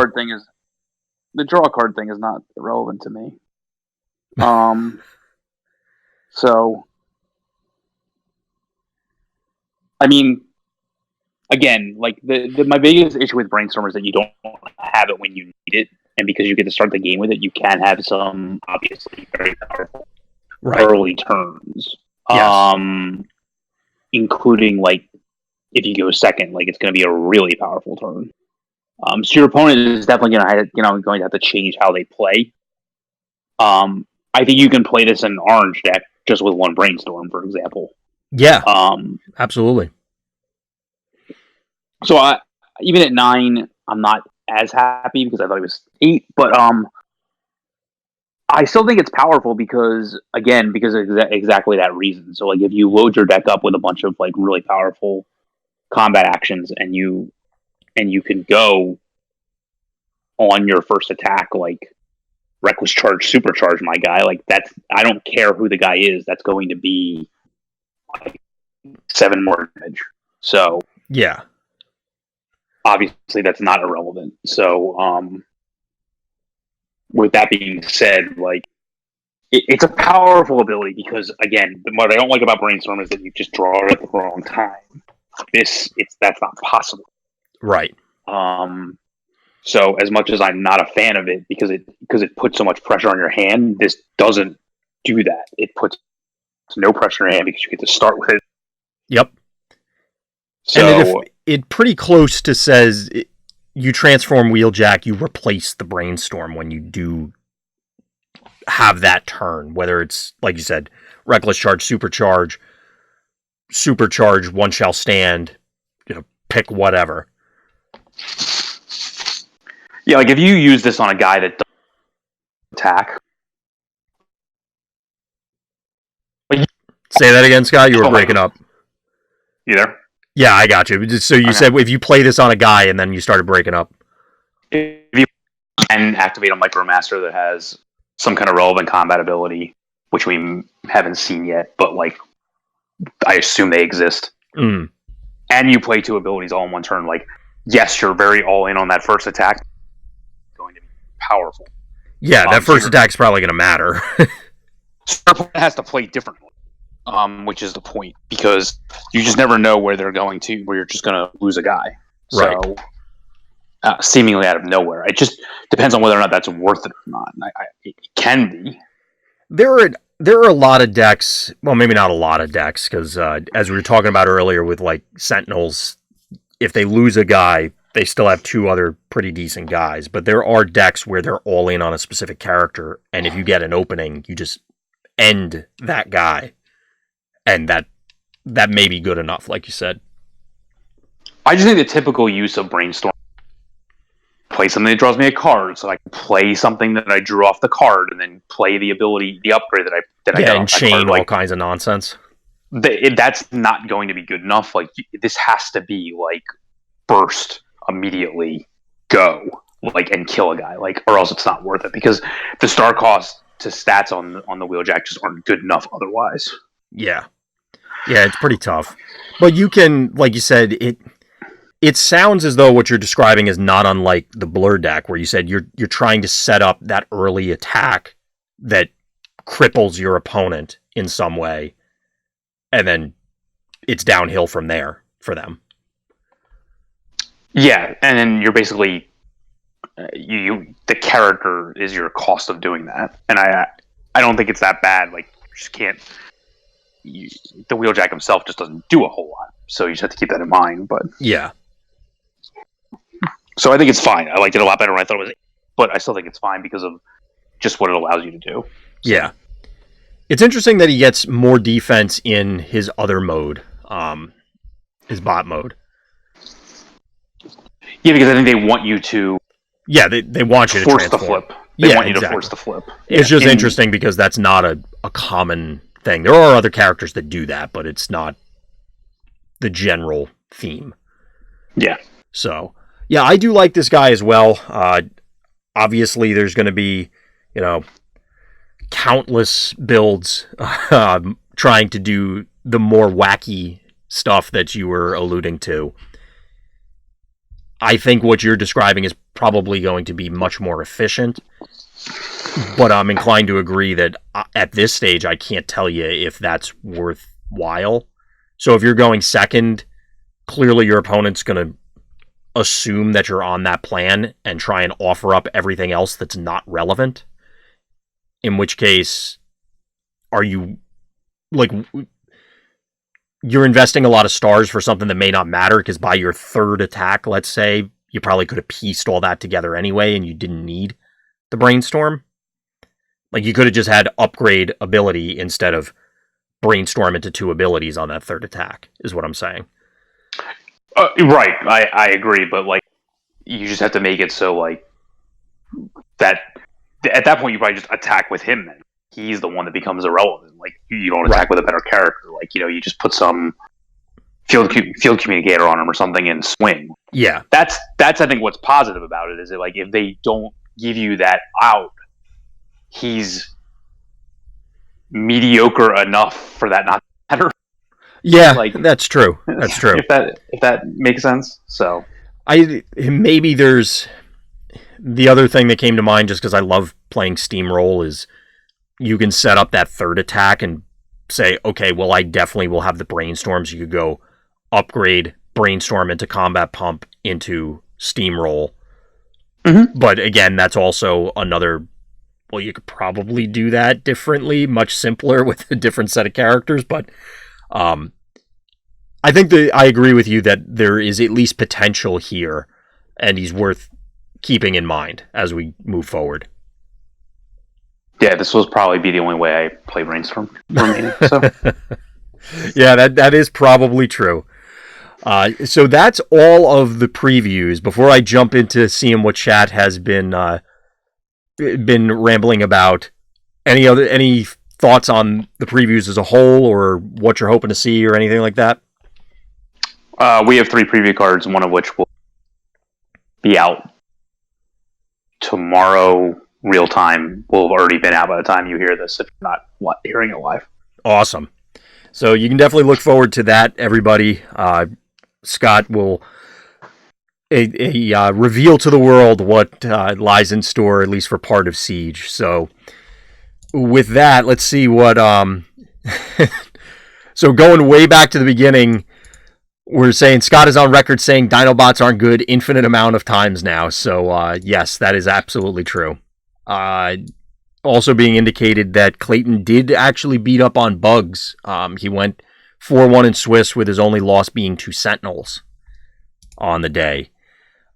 The draw card thing is not relevant to me. So I mean, again, my biggest issue with Brainstorm is that you don't have it when you need it, and because you get to start the game with it, you can have some obviously very powerful early turns. Yes. Including if you go second, it's going to be a really powerful turn. So your opponent is definitely going to have to change how they play. I think you can play this in an orange deck just with 1 Brainstorm, for example. Yeah. Absolutely. So even at 9, I'm not as happy because I thought it was 8, but I still think it's powerful because of exactly that reason. So if you load your deck up with a bunch of really powerful combat actions, and you can go on your first attack Reckless Charge, Supercharge my guy, that's, I don't care who the guy is, that's going to be 7 more damage. So yeah, obviously that's not irrelevant. So with that being said, it's a powerful ability because, again, what I don't like about Brainstorm is that you just draw it at the wrong time. That's not possible. Right. So as much as I'm not a fan of it because it puts so much pressure on your hand, this doesn't do that. It puts no pressure on your hand because you get to start with it. Yep. So And it pretty close to says you transform Wheeljack, you replace the Brainstorm when you do have that turn, whether it's, like you said, Reckless Charge, Supercharge, One Shall Stand, pick whatever. yeah, like if you use this on a guy that doesn't attack. Say that again, Scott. You were breaking up. You there? Yeah, I got you. So you said if you play this on a guy and then you started breaking up. If you can activate a Micromaster that has some kind of relevant combat ability, which we haven't seen yet, but like I assume they exist, and you play 2 abilities all in one turn, like yes, you're very all in on that first attack. It's going to be powerful. Yeah, that first attack's probably going to matter. So it has to play differently. Which is the point, because you just never know where they're going to, where you're just going to lose a guy. Right. So, seemingly out of nowhere. It just depends on whether or not that's worth it or not. It can be. There are a lot of decks, well, maybe not a lot of decks, because as we were talking about earlier with like Sentinels, if they lose a guy, they still have 2 other pretty decent guys. But there are decks where they're all in on a specific character, and if you get an opening, you just end that guy. And that may be good enough, like you said. I just think the typical use of Brainstorm, play something that draws me a card, so I can play something that I drew off the card, and then play the ability, the upgrade that I got. And chain all kinds of nonsense. That's not going to be good enough. Like this has to be like burst immediately, go like and kill a guy, like, or else it's not worth it because the star cost to stats on the Wheeljack just aren't good enough otherwise. Yeah. Yeah, it's pretty tough. But you can, like you said, it sounds as though what you're describing is not unlike the Blur deck, where you said you're trying to set up that early attack that cripples your opponent in some way, and then it's downhill from there for them. Yeah, and then you're basically the character is your cost of doing that, and I don't think it's that bad. Like you just can't. The Wheeljack himself just doesn't do a whole lot, so you just have to keep that in mind. But yeah, so I think it's fine. I liked it a lot better when I thought it was, but I still think it's fine because of just what it allows you to do. Yeah, it's interesting that he gets more defense in his other mode, his bot mode. Yeah, because I think they want you to. Yeah, they want you to force transform. the flip. They want you to force the flip. It's just interesting because that's not a common thing. There are other characters that do that, but it's not the general theme. Yeah. So, yeah, I do like this guy as well. Obviously, there's going to be, countless builds trying to do the more wacky stuff that you were alluding to. I think what you're describing is probably going to be much more efficient, but I'm inclined to agree that at this stage, I can't tell you if that's worthwhile. So if you're going second, clearly your opponent's going to assume that you're on that plan and try and offer up everything else that's not relevant. In which case, are you, you're investing a lot of stars for something that may not matter, because by your third attack, let's say, you probably could have pieced all that together anyway and you didn't need the Brainstorm. Like, you could have just had upgrade ability instead of Brainstorm into 2 abilities on that third attack, is what I'm saying. Right, I agree, but, you just have to make it so, that at that point you probably just attack with him then. He's the one that becomes irrelevant. You don't attack with a better character. You just put some field communicator on him or something and swing. Yeah. That's I think what's positive about it is that, if they don't give you that out, he's mediocre enough for that not to matter. Yeah, that's true. That's true. if that makes sense. So maybe there's the other thing that came to mind, just because I love playing Steamroll, is you can set up that third attack and say, okay, well, I definitely will have the Brainstorms. You could go upgrade Brainstorm into Combat Pump into Steamroll, But again, that's also another. Well, you could probably do that differently, much simpler with a different set of characters. But I think that I agree with you that there is at least potential here, and he's worth keeping in mind as we move forward. Yeah, this will probably be the only way I play Brainstorm remaining. So. Yeah, that is probably true. So that's all of the previews. Before I jump into seeing what chat has been rambling about, any thoughts on the previews as a whole, or what you're hoping to see, or anything like that? We have 3 preview cards, one of which will be out tomorrow, real time. Will have already been out by the time you hear this, if you're not hearing it live. Awesome. So you can definitely look forward to that, everybody. Scott will reveal to the world what lies in store, at least for part of Siege. So with that, let's see what... So going way back to the beginning, we're saying Scott is on record saying Dinobots aren't good infinite amount of times now. So yes, that is absolutely true. Also being indicated that Clayton did actually beat up on bugs. He went 4-1 in Swiss with his only loss being 2 Sentinels on the day.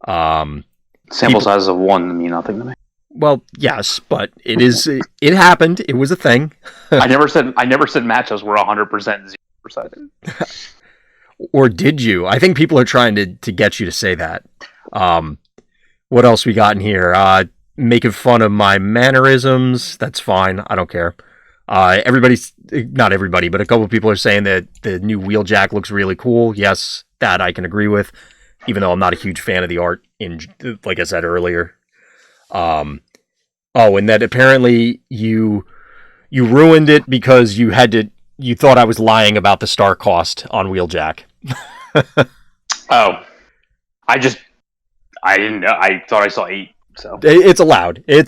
Sample size of 1 mean nothing to me. Well, yes, but it happened. It was a thing. I never said matchups were 100% 0%. Or did you? I think people are trying to get you to say that. What else we got in here? Making fun of my mannerisms. That's fine. I don't care. Not everybody, but a couple of people are saying that the new Wheeljack looks really cool. Yes, that I can agree with, even though I'm not a huge fan of the art, like I said earlier. And that apparently you ruined it because you thought I was lying about the star cost on Wheeljack. Oh, I didn't know. I thought I saw 8. So it's allowed. And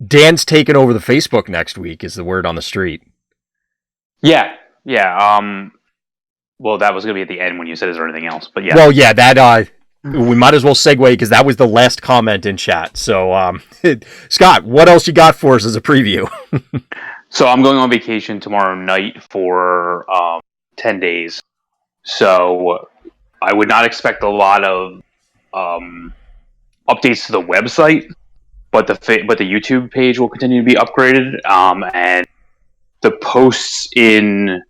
Dan's taking over the Facebook next week is the word on the street. Yeah. Well, that was gonna be at the end when you said, "Is there anything else?" But yeah. Well, yeah, that we might as well segue because that was the last comment in chat. So, Scott, what else you got for us as a preview? So I'm going on vacation tomorrow night for 10 days. So I would not expect a lot of updates to the website, but the YouTube page will continue to be upgraded, and the posts in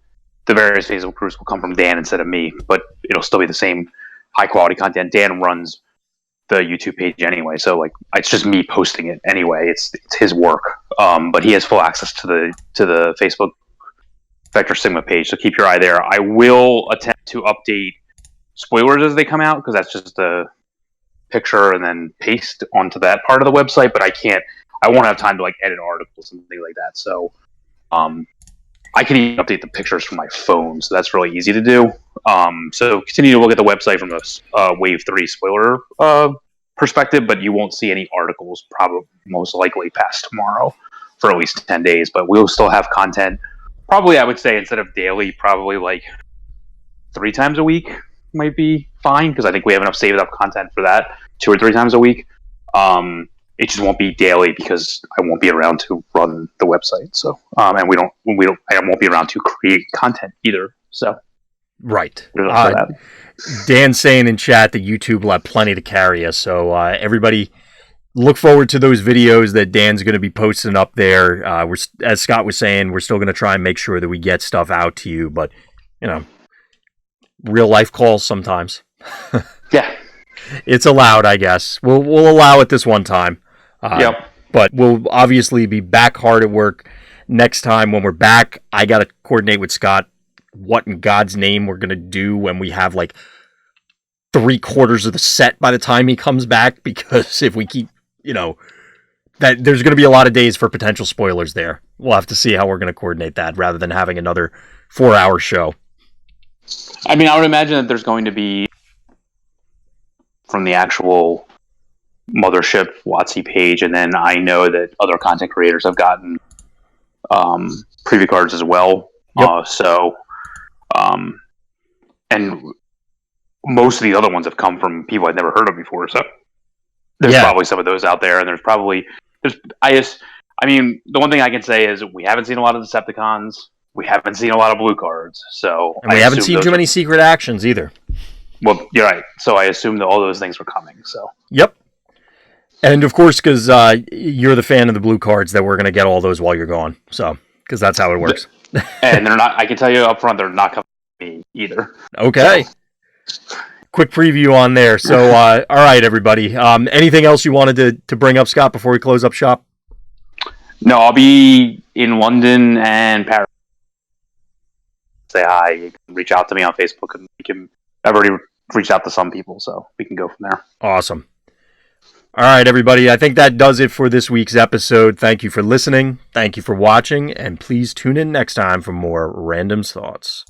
the various Facebook groups will come from Dan instead of me, but it'll still be the same high quality content. Dan runs the YouTube page anyway, so like it's just me posting it anyway. It's his work, but he has full access to the Facebook Vector Sigma page, so keep your eye there. I will attempt to update spoilers as they come out, because that's just a picture and then paste onto that part of the website, but I won't have time to like edit articles and things like that. So I can even update the pictures from my phone, so that's really easy to do. So continue to look at the website from the Wave 3 spoiler perspective, but you won't see any articles probably most likely past tomorrow for at least 10 days, but we'll still have content. Probably, I would say, instead of daily, probably like 3 times a week might be fine, because I think we have enough saved up content for that 2 or 3 times a week. It just won't be daily because I won't be around to run the website. So, and I won't be around to create content either. So, right. Dan's saying in chat that YouTube will have plenty to carry us. So everybody, look forward to those videos that Dan's going to be posting up there. As Scott was saying, we're still going to try and make sure that we get stuff out to you, but real life calls sometimes. Yeah, it's allowed, I guess. We'll allow it this one time. Yep. But we'll obviously be back hard at work next time. When we're back, I got to coordinate with Scott what in God's name we're going to do when we have like 3/4 of the set by the time he comes back, because if we keep, that there's going to be a lot of days for potential spoilers there. We'll have to see how we're going to coordinate that rather than having another 4-hour show. I mean, I would imagine that there's going to be, from the actual mothership WotC page, and then I know that other content creators have gotten preview cards as well. Yep. And most of the other ones have come from people I'd never heard of before. So there's probably some of those out there, and I mean, the one thing I can say is we haven't seen a lot of Decepticons. We haven't seen a lot of blue cards. So and we haven't seen too many secret actions either. Well, you're right. So I assume that all those things were coming. So yep. And of course, because you're the fan of the blue cards, that we're going to get all those while you're gone. So because that's how it works. And they're not. I can tell you up front, they're not coming to me either. Okay. So. Quick preview on there. So all right, everybody. Anything else you wanted to bring up, Scott, before we close up shop? No, I'll be in London and Paris. Say hi. You can reach out to me on Facebook, and I've already reached out to some people, so we can go from there. Awesome. All right, everybody. I think that does it for this week's episode. Thank you for listening. Thank you for watching, and please tune in next time for more Random Thoughts.